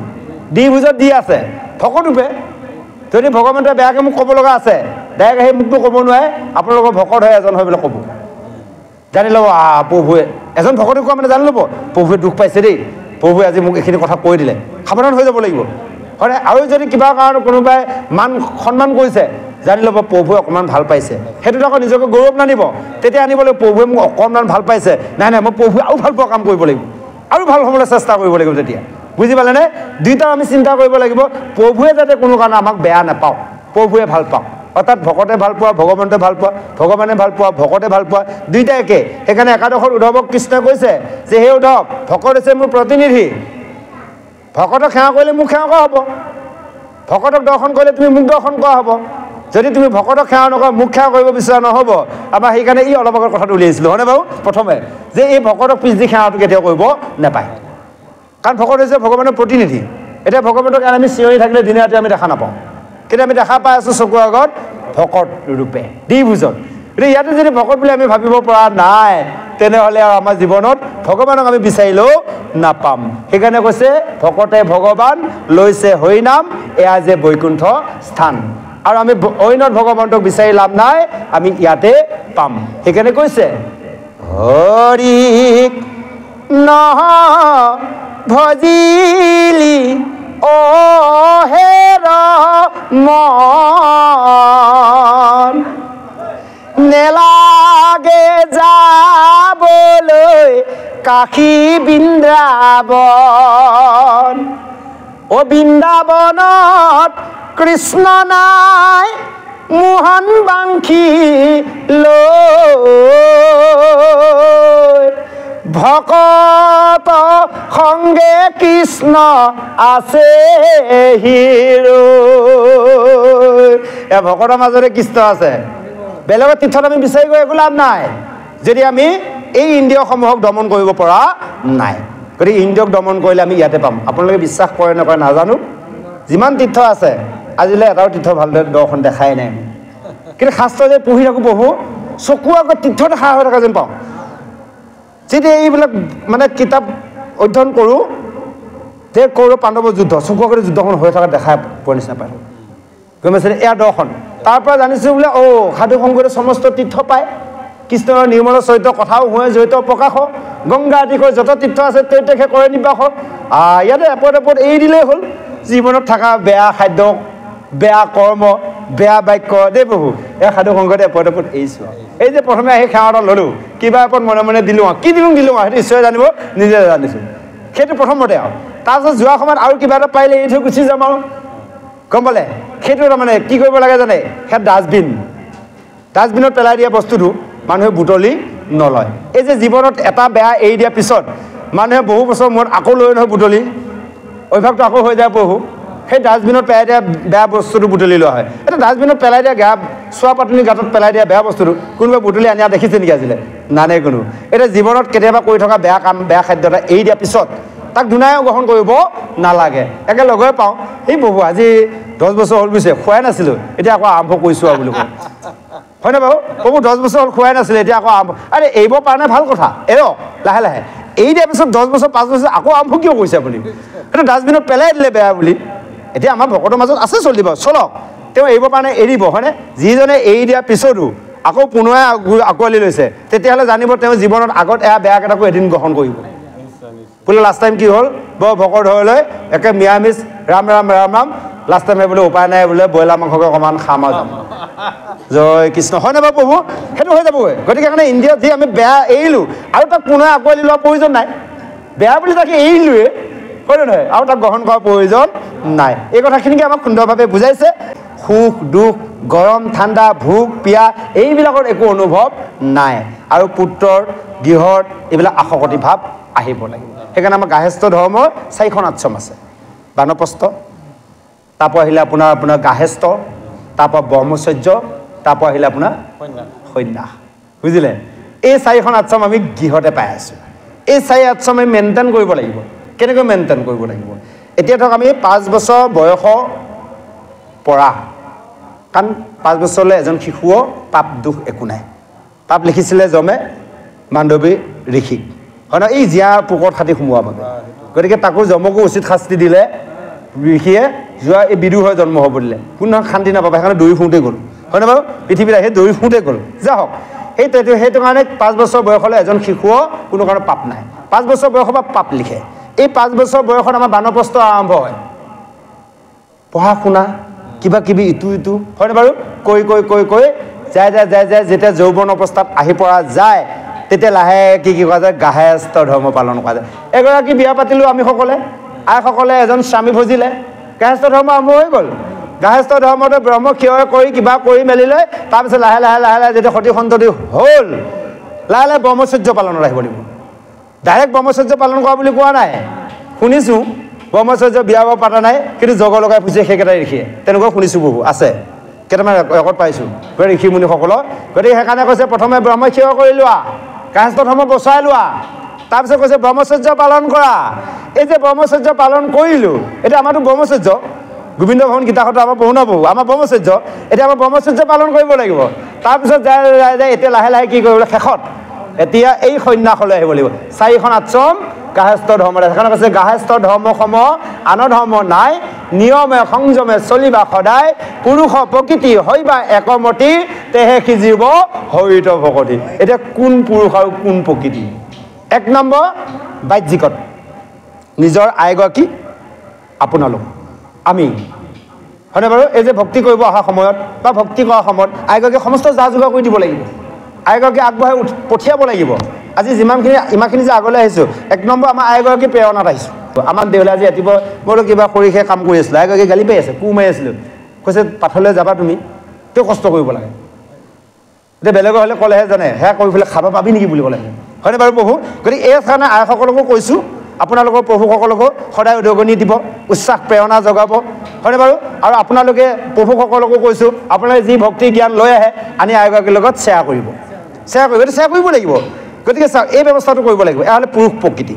দ্বিভুজত দি আছে ভকতৰূপে যদি ভগৱন্তই বেয়াকৈ মোক ক'ব লগা আছে ডাইৰেক্ট আহি মোকতো ক'ব নোৱাৰে আপোনালোকৰ ভকত হৈ এজন হৈ পেলাই ক'ব জানি ল'ব প্ৰভুৱে এজন ভকতে কোৱা মানে জানি ল'ব প্ৰভুৱে দুখ পাইছে দেই প্ৰভুৱে আজি মোক এইখিনি কথা কৈ দিলে সাৱধান হৈ যাব লাগিব হয়নে আৰু যদি কিবা কাৰণত কোনোবাই মান সন্মান কৰিছে জানি ল'ব প্ৰভুৱে অকণমান ভাল পাইছে সেইটোত আকৌ নিজকে গৌৰৱ নানিব তেতিয়া আনিব লাগিব প্ৰভুৱে মোক অকণমান ভাল পাইছে নাই মই প্ৰভুৱে আৰু ভাল পোৱা কাম কৰিব লাগিব আৰু ভাল হ'বলৈ চেষ্টা কৰিব লাগিব তেতিয়া বুজি পালেনে দুইটা আমি চিন্তা কৰিব লাগিব প্ৰভুৱে যাতে কোনো কাৰণে আমাক বেয়া নাপাওঁ প্ৰভুৱে ভাল পাওঁ অৰ্থাৎ ভকতে ভাল পোৱা ভগৱন্তে ভাল পোৱা ভগৱানে ভাল পোৱা ভকতে ভাল পোৱা দুইটা একে সেইকাৰণে একাদশত উদ্ধৱক কৃষ্ণই কৈছে যে হে উদ্ধৱ ভকত হৈছে মোৰ প্ৰতিনিধি ভকতক সেৱা কৰিলে মোক সেৱা কৰা হ'ব ভকতক দৰ্শন কৰিলে তুমি মোক দৰ্শন কৰা হ'ব যদি তুমি ভকতক সেৱা নকৰা মোক সেৱা কৰিব বিচৰা নহ'ব আমাৰ সেইকাৰণে ই অলপ আগত কথাটো উলিয়াইছিলোঁ হয়নে বাৰু প্ৰথমে যে এই ভকতক পিছ দি সেৱাটো কেতিয়াও কৰিব নাপায় কাৰণ ভকত হৈছে ভগৱানৰ প্ৰতিনিধি এতিয়া ভগৱন্তক আমি চিঞৰি থাকিলে দিনে ৰাতি আমি দেখা নাপাওঁ কিন্তু আমি দেখা পাই আছোঁ চকুৰ আগত ভকত ৰূপে দ্বিভুজত গতিকে ইয়াতে যদি ভকত বুলি আমি ভাবিব পৰা নাই তেনেহ'লে আৰু আমাৰ জীৱনত ভগৱানক আমি বিচাৰিলেও নাপাম সেইকাৰণে কৈছে ভকতে ভগৱান লৈছে হৰিনাম এয়া যে বৈকুণ্ঠ স্থান আৰু আমি অন্যত ভগৱন্তক বিচাৰি লাভ নাই আমি ইয়াতে পাম সেইকাৰণে কৈছে হৰিক নহ ভজিলি অহেৰ মন নেলাগে যাবলৈ কাশী বৃন্দাবন অ বৃন্দাবনত কৃষ্ণ নাই মোহন বাংশী লৈ ভকত সংগে কৃষ্ণ আছে হিৰো ভকতৰ মাজতে কৃষ্ণ আছে বেলেগৰ তীৰ্থত আমি বিচাৰি গৈ একো লাভ নাই যদি আমি এই ইন্দ্ৰিয়সমূহক দমন কৰিব পৰা নাই গতিকে ইন্দ্ৰিয়ক দমন কৰিলে আমি ইয়াতে পাম আপোনালোকে বিশ্বাস কৰে নকৰে নাজানো যিমান তীৰ্থ আছে আজিলৈ এটাও তীৰ্থ ভালদৰে দৰ্শন দেখাই নাই কিন্তু শাস্ত্ৰ যে পঢ়ি থাকোঁ পঢ়োঁ চকু আগত তীৰ্থ দেখা হৈ থকা যেন পাওঁ যেতিয়া এইবিলাক মানে কিতাপ অধ্যয়ন কৰোঁ যে কৌৰৱ পাণ্ডৱৰ যুদ্ধ চকু আগতে যুদ্ধখন হৈ থকা দেখা পোৱাৰ নিচিনা পায় গম পাইছে এয়া দৰ্শন তাৰ পৰা জানিছোঁ বোলে সাধু সংগতে সমস্ত তীৰ্থ পায় কৃষ্ণৰ নিৰ্মল চৰিত্ৰ কথাও হয় জড়িত প্ৰকাশ গংগা আদি কৰি যত তীৰ্থ আছে তেখে কৰে নিবাস ইয়াতে এপদ এৰি দিলেই হ'ল জীৱনত থকা বেয়া খাদ্য বেয়া কৰ্ম বেয়া বাক্য দেই প্ৰভু এই সাধু সংগতে এপদ এৰিছোঁ এই যে প্ৰথমে আহি সেৱা এটা ল'লোঁ কিবা এপদ মনে মনে দিলোঁ কি দিলোঁ সেইটো ঈশ্বৰে জানিব নিজে জানিছোঁ সেইটো প্ৰথমতে আৰু তাৰপিছত যোৱা সময়ত আৰু কিবা এটা পাৰিলে এৰি থৈ গুচি যাম আৰু গম পালে সেইটো তাৰমানে কি কৰিব লাগে জানে সেই ডাষ্টবিনত পেলাই দিয়া বস্তুটো মানুহে বুটলি নলয় এই যে জীৱনত এটা বেয়া এৰি দিয়াৰ পিছত মানুহে বহু বছৰ মূৰত আকৌ লৈ নহয় বুটলি অভ্যাসটো আকৌ হৈ যায় বহু সেই ডাষ্টবিনত পেলাই দিয়া বেয়া বস্তুটো বুটলি লোৱা হয় এটা ডাষ্টবিনত পেলাই দিয়া গা চোৱা পাতনি গাঁতত পেলাই দিয়া বেয়া বস্তুটো কোনোবাই বুটলি আনি দেখিছে নেকি আজিলে নানে কোনো এতিয়া জীৱনত কেতিয়াবা কৰি থকা বেয়া কাম বেয়া খাদ্য এটা এৰি দিয়াৰ পিছত তাক দুনায়ো গ্ৰহণ কৰিব নালাগে একেলগে পাওঁ সেই বহু আজি 10 বছৰ হ'ল বুজিছে খোৱাই নাছিলোঁ এতিয়া আকৌ আৰম্ভ কৰিছোঁ আৰু বুলি কয় হয়নে বাৰু প্ৰভু 10 বছৰ হ'ল খোৱাই নাছিলে এতিয়া আকৌ আৰম্ভ আৰে এৰিব পৰা নাই ভাল কথা এৰক লাহে লাহে এৰি দিয়াৰ পিছত 10 বছৰ 5 বছৰ আকৌ আৰম্ভ কিয় কৰিছে আপুনি সেইটো ডাষ্টবিনত পেলাই দিলে বেয়া বুলি এতিয়া আমাৰ ভকতৰ মাজত আছে চলিব চলক তেওঁ এৰিব পৰা নাই এৰিব হয়নে যিজনে এৰি দিয়াৰ পিছতো আকৌ পুনৰাই আঁকোৱালি লৈছে তেতিয়াহ'লে জানিব তেওঁ জীৱনত আগত এয়া বেয়াকেইটাকো এদিন গ্ৰহণ কৰিব বোলে লাষ্ট টাইম কি হ'ল বৰ ভকৰ ধৰি লৈ একে মিৰামিষ ৰাম ৰাম ৰাম ৰাম লাষ্ট টাইমে বোলে উপায় নাই বোলে ব্ৰইলাৰ মাংসকে অকণমান খাম আৰু যাম জয় কৃষ্ণ হয় নে বাৰু প্ৰভু সেইটো হৈ যাবগৈ গতিকে কাৰণে ইণ্ডিয়াত যি আমি বেয়া এৰিলোঁ আৰু তাক পুনৰ আঁকোৱালি লোৱাৰ প্ৰয়োজন নাই বেয়া বুলি তাকে এৰিলোৱে হয় নহয় আৰু তাক গ্ৰহণ কৰাৰ প্ৰয়োজন নাই এই কথাখিনিকে আমাক সুন্দৰভাৱে বুজাইছে সুখ দুখ গৰম ঠাণ্ডা ভোক পিয়াহ এইবিলাকৰ একো অনুভৱ নাই আৰু পুত্ৰৰ গৃহত এইবিলাক আসক্তি ভাৱ আহিব লাগিব সেইকাৰণে আমাৰ গাৰ্হস্থ্য ধৰ্মৰ 4খন আশ্ৰম আছে বানপ্ৰস্থ তাৰপৰা আহিলে আপোনাৰ গাৰ্হস্থ্য তাৰপৰা ব্ৰহ্মচৰ্য তাৰপৰা আহিলে আপোনাৰ সন্ন্যাস বুজিলে এই 4খন আশ্ৰম আমি গৃহতে পাই আছোঁ এই 4 আশ্ৰম আমি মেইনটেইন কৰিব লাগিব কেনেকৈ মেইনটেইন কৰিব লাগিব এতিয়া ধৰক আমি 5 বছৰ বয়সৰ পৰা কাৰণ 5 বছৰলৈ এজন শিশুও পাপ দুখ একো নাই পাপ লিখিছিলে যমে মাণ্ডৱী ঋষিক হয় ন এই জীয়া পোকত খাটি সোমোৱা বাবে গতিকে তাকো যমকো উচিত শাস্তি দিলে ঋষিয়ে যোৱা এই বিদুৰ হৈ জন্ম হ'ব দিলে কোনো শান্তি নাপাব সেইকাৰণে দৌৰি ফুৰোঁতে গ'ল হয়নে বাৰু পৃথিৱীত আহি দৌৰি ফুৰোঁতে গ'ল যা হওক সেইটো কাৰণে 5 বছৰ বয়সলৈ এজন শিশুও কোনো কাৰণে পাপ নাই 5 বছৰ বয়সৰ পৰা পাপ লিখে এই 5 বছৰ বয়সত আমাৰ বানপ্ৰস্থ আৰম্ভ হয় পঢ়া শুনা কিবা কিবি ইটো হয়নে বাৰু কৈ যায় যেতিয়া যৌৱন অৱস্থাত আহি পৰা যায় তেতিয়া লাহে কি কৰা যায় গাৰ্হস্থ্য ধৰ্ম পালন কৰা যায় এগৰাকী বিয়া পাতিলোঁ আমি সকলে আইসকলে এজন স্বামী ভজিলে গাৰ্হস্থ্য ধৰ্ম আৰম্ভ হৈ গ'ল গাৰ্হস্থ্য ধৰ্মতে ব্ৰহ্ম ক্ষয় কৰি কিবা কৰি মেলি লৈ তাৰপিছত লাহে লাহে যেতিয়া সতি সন্ততি হ'ল লাহে ব্ৰহ্মচৰ্য পালনত আহিব লাগিব ডাইৰেক্ট ব্ৰহ্মচৰ্য পালন কৰা বুলি কোৱা নাই শুনিছোঁ ব্ৰহ্মচৰ্য বিয়া বাৰু পতা নাই কিন্তু জগ লগাই ফুৰিছে সেইকেইটাই ঋষিয়ে তেনেকুৱা শুনিছোঁ বহু আছে কেইটামান ৰেকৰ্ড পাইছোঁ ঋষি মুনিসকলৰ গতিকে সেইকাৰণে কৈছে প্ৰথমে ব্ৰহ্মক্ষয় কৰি লোৱা গাৰ্হস্থ্য ধৰ্ম বচাই লোৱা তাৰপিছত কৈছে ব্ৰহ্মচৰ্য পালন কৰা এই যে ব্ৰহ্মচৰ্য পালন কৰিলোঁ এতিয়া আমাৰতো ব্ৰহ্মচৰ্য গোবিন্দ ভৱন গীতাখত আমাৰ পঢ়ো নপঢ়ো আমাৰ ব্ৰহ্মচৰ্য এতিয়া আমাৰ ব্ৰহ্মচৰ্য পালন কৰিব লাগিব তাৰপিছত যায় এতিয়া লাহে লাহে কি কৰিব শেষত এতিয়া এই সন্ন্যাসলৈ আহিব লাগিব 4খন আশ্ৰম গাৰ্হস্থ্য ধৰ্মৰ সেইকাৰণে কৈছে গাৰ্হস্থ্য ধৰ্মসমূহ আন ধৰ্ম নাই নিয়মে সংযমে চলিবা সদায় পুৰুষ প্ৰকৃতি হৈবা একমতি তেহে সিজিব হৰিত ভকতি এতিয়া কোন পুৰুষ আৰু কোন প্ৰকৃতি 1 নম্বৰ বাহ্যিকত নিজৰ আইগৰাকী আপোনালোক আমি হয়নে বাৰু এই যে ভক্তি কৰিব অহা সময়ত বা ভক্তি কৰাৰ সময়ত আইগৰাকী সমস্ত যা যোগাৰ কৰি দিব লাগিব আইগৰাকী আগবঢ়াই পঠিয়াব লাগিব আজি ইমানখিনি যে আগলৈ আহিছোঁ 1 নম্বৰ আমাৰ আইগৰাকী প্ৰেৰণাত আহিছোঁ আমাৰ দেউলাই আজি ৰাতিপুৱা মই কিবা সৰিষে কাম কৰি আছিলোঁ আইগৰাকী গালি পাই আছে কোৰ মাৰি আছিলোঁ কৈছে পাথৰলৈ যাবা তুমি তেওঁ কষ্ট কৰিব লাগে এতিয়া বেলেগৰ হ'লে ক'লেহে জানে সেয়া কৰি পেলাই খাব পাবি নেকি বুলি ক'লে হয়নে বাৰু প্ৰভু গতিকে এই কাৰণে আইসকলকো কৈছোঁ আপোনালোকৰ প্ৰভুসকলকো সদায় উদগনি দিব উৎসাহ প্ৰেৰণা জগাব হয়নে বাৰু আৰু আপোনালোকে প্ৰভুসকলকো কৈছোঁ আপোনালোকে যি ভক্তি জ্ঞান লৈ আহে আনি আইগৰাকীৰ লগত শ্বেয়াৰ কৰিব এইটো শ্বেয়াৰ কৰিব লাগিব গতিকে চাওক এই ব্যৱস্থাটো কৰিব লাগিব এয়া হ'লে পুৰুষ প্ৰকৃতি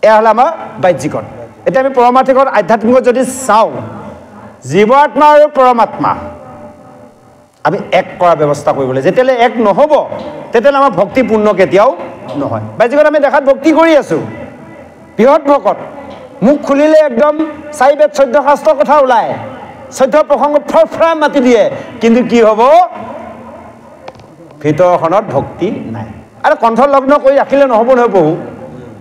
এয়া হ'লে আমাৰ বাহ্যিকত এতিয়া আমি পৰমাৰ্থিকত আধ্যাত্মিকত যদি চাওঁ জীৱ আত্মা আৰু পৰমাত্মা আমি এক কৰাৰ ব্যৱস্থা কৰিব লাগে যেতিয়ালৈ এক নহ'ব তেতিয়ালৈ আমাৰ ভক্তি পূৰ্ণ কেতিয়াও নহয় বাহ্যিকত আমি দেখাত ভক্তি কৰি আছোঁ বৃহৎ ভকত মুখ খুলিলে একদম 4 বেদ 14 শাস্ত্ৰৰ কথা ওলায় 14 প্ৰসংগ ফৰফৰাই মাতি দিয়ে কিন্তু কি হ'ব ভিতৰখনত ভক্তি নাই আৰু কণ্ঠলগ্ন কৰি ৰাখিলে নহ'ব নহয় বহু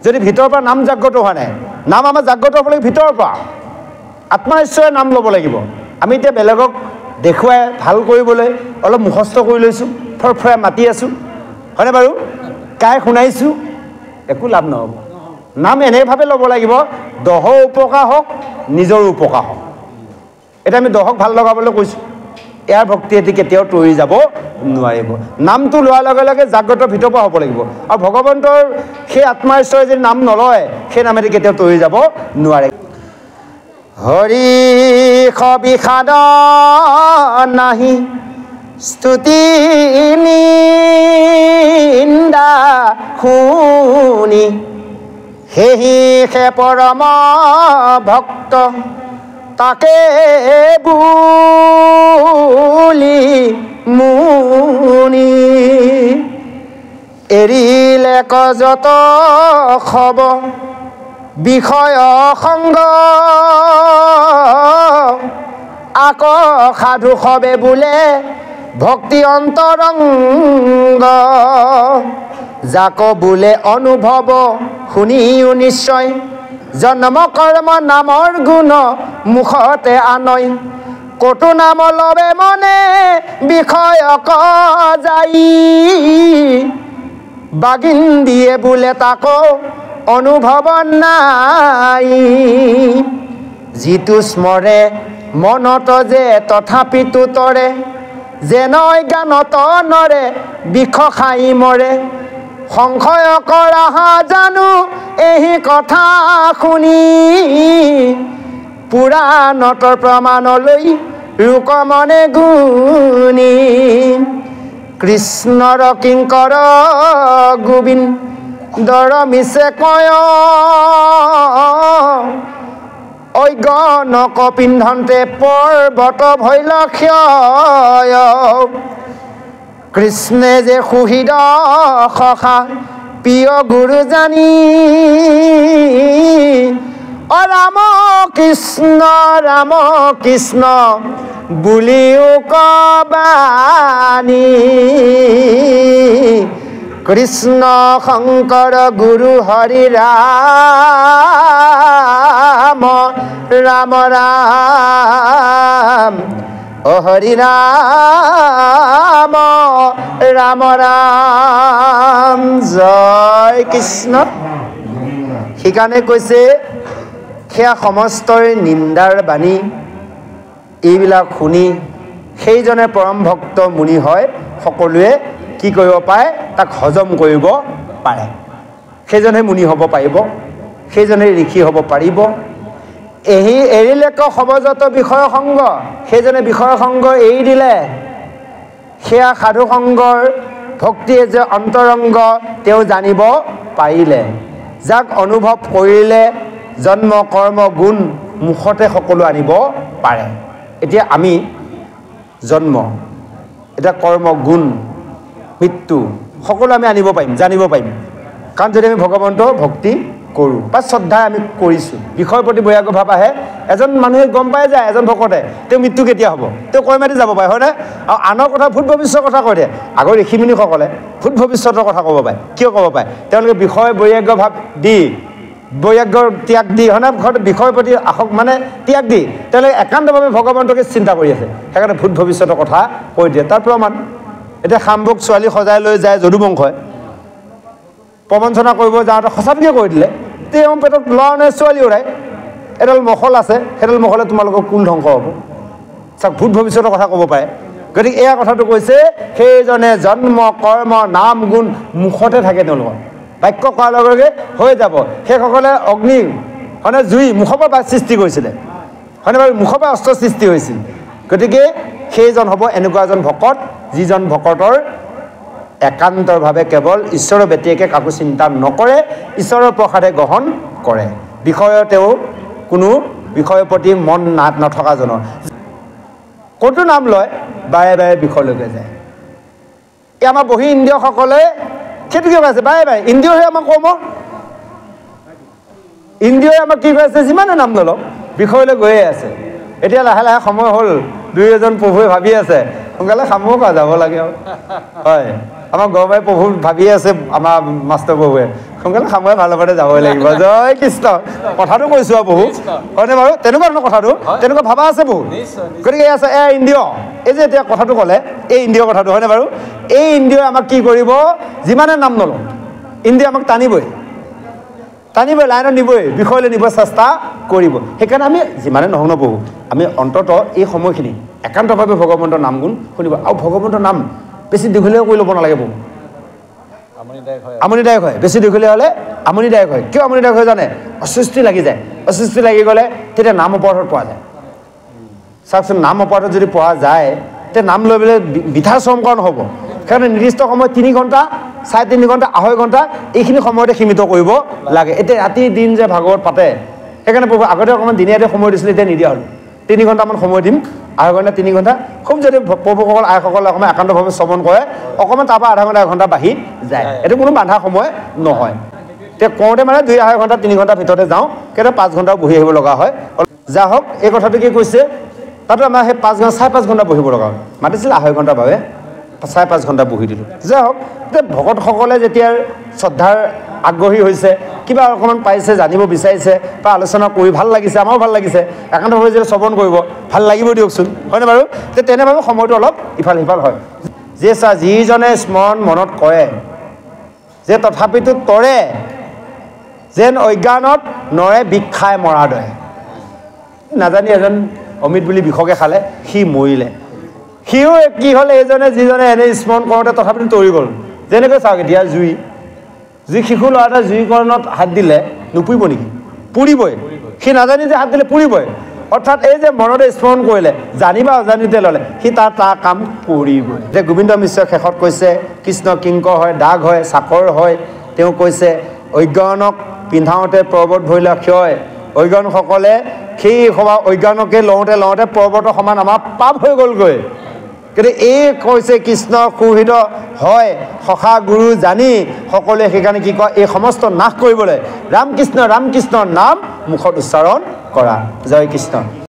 যদি ভিতৰৰ পৰা নাম জাগ্ৰত হোৱা নাই নাম আমাৰ জাগ্ৰত হ'ব লাগিব ভিতৰৰ পৰা আত্মা ঈশ্বৰে নাম ল'ব লাগিব আমি এতিয়া বেলেগক দেখুৱাই ভাল কৰিবলৈ অলপ মুখস্থ কৰি লৈছোঁ ফৰফৰাই মাতি আছোঁ হয়নে বাৰু গাই শুনাইছোঁ একো লাভ নহ'ব নাম এনেভাৱে ল'ব লাগিব দহৰ উপকাৰ হওক নিজৰো উপকাৰ হওক এতিয়া আমি দহক ভাল লগাবলৈ কৈছোঁ ইয়াৰ ভক্তি এটি কেতিয়াও তৰি যাব নোৱাৰিব নামটো লোৱাৰ লগে লগে জাগ্ৰত ভিতৰৰ পৰা হ'ব লাগিব আৰু ভগৱন্তৰ সেই আত্মা ঈশ্বৰে যদি নাম নলয় সেই নামেদি কেতিয়াও তৰি যাব নোৱাৰে হৰি বিষাদ নাহি স্তুতি নিন্দা শুনি সেহি সে পৰম ভক্ত তাকে বুলি মুনি এৰিলে কজত খব বিষয় সংগ আক সাধু সবে বোলে ভক্তি অন্তৰংগ যাক বোলে অনুভৱ শুনিও নিশ্চয় জন্ম কৰ্ম নামৰ গুণ মুখতে আনয় কটু নাম লবে মনে বিষয়ক যাই বাগিন দিয়ে বোলে তাকো অনুভৱ নাই যিটো স্মৰে মনত যে তথাপিতো তৰে যেনৈ গানত নৰে বিষ খাই মৰে সংশয় কৰা জানো এই কথা শুনি পুৰাণতৰ প্ৰমাণলৈ লোক মনে গুণী কৃষ্ণৰ কিংকৰ গোবিন্দৰ মিছে কয় অজ্ঞানক পিন্ধন্তে পৰ্বত ভৈল ক্ষয় কৃষ্ণে যে সুহৃদ সখা প্ৰিয় গুৰু জানি ৰাম কৃষ্ণ বুলিও কবানি কৃষ্ণ শংকৰ গুৰু হৰি ৰাম ৰাম ৰাম ও হৰি ৰাম ৰাম ৰাম জয় কৃষ্ণ সেইকাৰণে কৈছে সেয়া সমস্তৰে নিন্দাৰ বাণী এইবিলাক শুনি সেইজনে পৰম ভক্ত মুনি হয় সকলোৱে কি কৰিব পাৰে তাক হজম কৰিব পাৰে সেইজনে মুনি হ'ব পাৰিব সেইজনে ঋষি হ'ব পাৰিব এই এৰিলেক সবজত বিষয় সংগ সেইজনে বিষয় সংগ এৰি দিলে সেয়া সাধু সংগৰ ভক্তিয়ে যে অন্তৰংগ তেওঁ জানিব পাৰিলে যাক অনুভৱ কৰিলে জন্ম কৰ্ম গুণ মুখতে সকলো আনিব পাৰে এতিয়া আমি জন্ম এতিয়া কৰ্ম গুণ মৃত্যু সকলো আমি আনিব পাৰিম জানিব পাৰিম কাৰণ যদি আমি ভগৱন্তৰ ভক্তি কৰোঁ বা শ্ৰদ্ধা আমি কৰিছোঁ বিষয়ৰ প্ৰতি বৈৰাগ্য ভাৱ আহে এজন মানুহে গম পাই যায় এজন ভকতে তেওঁ মৃত্যু কেতিয়া হ'ব তেওঁ কৈ মাতি যাব পাৰে হয়নে আৰু আনৰ কথা ভূত ভৱিষ্যতৰ কথা কৈ দিয়ে আগৰ ঋষিমুনিসকলে ভূত ভৱিষ্যতৰ কথা ক'ব পাৰে কিয় ক'ব পাৰে তেওঁলোকে বিষয় বৈৰাগ্য ভাৱ দি বৈৰাগ্যৰ ত্যাগ দি হয়নে বিষয়ৰ প্ৰতি মানে ত্যাগ দি তেওঁলোকে একান্তভাৱে ভগৱন্তকে চিন্তা কৰি আছে সেইকাৰণে ভূত ভৱিষ্যতৰ কথা কৈ দিয়ে তাৰ প্ৰমাণ এতিয়া শাম্বুক ছোৱালী সজাই লৈ যায় যদুবংশই প্ৰবঞ্চনা কৰিব যাওঁতে সঁচাকৈ কৈ দিলে তেওঁ পেটত ল'ৰা নে ছোৱালী ওলাই এডাল মখল আছে সেইডাল মখলে তোমালোকৰ কুল ধ্বংস হ'ব চাওক ভূত ভৱিষ্যতৰ কথা ক'ব পাৰে গতিকে এয়া কথাটো কৈছে সেইজনে জন্ম কৰ্ম নাম গুণ মুখতে থাকে তেওঁলোকৰ বাক্য কোৱাৰ লগে লগে হৈ যাব সেইসকলে অগ্নি হয়নে জুই মুখৰ পৰা সৃষ্টি কৰিছিলে হয়নে বাৰু মুখৰ পৰা অস্ত্ৰ সৃষ্টি হৈছিল গতিকে সেইজন হ'ব এনেকুৱা এজন ভকত যিজন ভকতৰ একান্তৰভাৱে কেৱল ঈশ্বৰৰ ব্যতিৰেকে কাকো চিন্তা নকৰে ঈশ্বৰৰ প্ৰসাদে গ্ৰহণ কৰে বিষয়ৰ তেওঁ কোনো বিষয়ৰ প্ৰতি মন নথকাজনৰ ক'তো নাম লয় বাৰে বাৰে বিষয়লৈকে যায় এই আমাৰ বহি ইন্দ্ৰিয়সকলে সেইটোকে কৈছে বাৰে বাৰে ইন্দ্ৰিয়হে আমাক কৰ্ম ইন্দ্ৰিয়ই আমাক কি কৈছে যিমানে নাম নলওক বিষয়লৈ গৈয়ে আছে এতিয়া লাহে লাহে সময় হ'ল দুই এজন প্ৰভুৱে ভাবি আছে সোনকালে খামো খোৱা যাব লাগে আৰু হয় আমাৰ গৌৰৱাই প্ৰভু ভাবি আছে আমাৰ মাষ্টৰ প্ৰভুৱে সোনকালে খামোৱে ভাল হ'বতে যাবই লাগিব জয় কৃষ্ণ কথাটো কৈছোঁ আৰু বহু হয়নে বাৰু তেনেকুৱা ধৰণৰ কথাটো তেনেকুৱা ভাবা আছে বহু গতিকে আছে এয়া ইন্দ্ৰিয় এই যে এতিয়া কথাটো ক'লে এই ইন্দ্ৰিয় কথাটো হয়নে বাৰু এই ইন্দ্ৰিয়ই আমাক কি কৰিব যিমানে নাম নলওঁ ইন্দ্ৰিয় আমাক টানিবই টানিব লাইনত নিবই বিষয়লৈ নিব চেষ্টা কৰিব সেইকাৰণে আমি যিমানে নহওক নপঢ়োঁ আমি অন্ততঃ এই সময়খিনি একান্তভাৱে ভগৱন্তৰ নাম গুণ শুনিব আৰু ভগৱন্তৰ নাম বেছি দীঘলীয়া কৰি ল'ব নালাগে বহু আমনিদায়ক হয় বেছি দীঘলীয়া হ'লে আমনিদায়ক হয় কিয় আমনিদায়ক হয় জানে অস্বস্তি লাগি যায় অস্বস্তি লাগি গ'লে তেতিয়া নাম অপৰাধত পোৱা যায় চাওকচোন নাম অপৰাধত যদি পোৱা যায় তেতিয়া নাম লৈ পেলাই বৃথা শ্ৰম কৰা নহ'ব সেইকাৰণে নিৰ্দিষ্ট সময় 3 ঘণ্টা 3.5 ঘণ্টা 2.5 ঘণ্টা এইখিনি সময়তে সীমিত কৰিব লাগে এতিয়া ৰাতি দিন যে ভাগৱত পাতে সেইকাৰণে প্ৰভু আগতে অকণমান দিনীয়াতে সময় দিছিলে এতিয়া নিদিয়া হ'ল 3 ঘণ্টামান সময় দিম 2.5 ঘণ্টা 3 ঘণ্টা খুব যদি প্ৰভুসকল আইসকলে অকণমান একান্তভাৱে শ্ৰৱণ কৰে অকণমান তাৰপৰা 0.5 ঘণ্টা 1 ঘণ্টা বাঢ়ি যায় এইটো কোনো বান্ধা সময় নহয় এতিয়া কওঁতে মানে 2.5 ঘণ্টা 3 ঘণ্টা ভিতৰতে যাওঁ কেতিয়াবা 5 ঘণ্টাও বহি আহিব লগা হয় যা হওক এই কথাটো কি কৈছে তাতো আমাৰ সেই 5 ঘণ্টা 5.5 ঘণ্টা বহিব লগা হয় মাতিছিল 2.5 ঘণ্টাৰ বাবে 5.5 ঘণ্টা বহি দিলোঁ যা হওক ভকতসকলে যেতিয়া শ্ৰদ্ধাৰ আগ্ৰহী হৈছে কিবা অকণমান পাইছে জানিব বিচাৰিছে বা আলোচনা কৰি ভাল লাগিছে আমাৰো ভাল লাগিছে একান্তভাৱে যেতিয়া শ্ৰৱণ কৰিব ভাল লাগিব দিয়কচোন হয়নে বাৰু তেনেভাৱে সময়টো অলপ ইফাল সিফাল হয় যে যিজনে স্মৰণ মনত কৰে যে তথাপিতো তৰে যেন অজ্ঞানত নৰে বিষ খাই মৰাৰ দৰে নাজানি এজন অমিত বুলি বিষকে খালে সি মৰিলে সিও কি হ'ল এইজনে যিজনে এনে স্মৰণ কৰোঁতে তথাপিতো তৰি গ'ল যেনেকৈ চাওক এতিয়া জুই শিশু ল'ৰা এটা জুইকৰণত হাত দিলে নুপুৰিব নেকি পুৰিবই সি নাজানি যে হাত দিলে পুৰিবই অৰ্থাৎ এই যে মনতে স্মৰণ কৰিলে জানিবা অজানিতে ল'লে সি তাৰ কাম কৰিবই যে গোবিন্দ মিশ্ৰই শেষত কৈছে কৃষ্ণ কিংকৰ হয় দাগ হয় চাকৰ হয় তেওঁ কৈছে অজ্ঞানক পিন্ধাওঁতে পৰ্বত ভৰিলে ক্ষয় অজ্ঞানসকলে সেই সভা অজ্ঞানকে লওঁতে পৰ্বতৰ সমান আমাৰ পাপ হৈ গ'লগৈ কিন্তু এই কৈছে কৃষ্ণ সুহৃদ হয় সখা গুৰু জানি সকলোৱে সেইকাৰণে কি কয় এই সমস্ত নাশ কৰিবলৈ ৰাম কৃষ্ণ নাম মুখত উচ্চাৰণ কৰা জয় কৃষ্ণ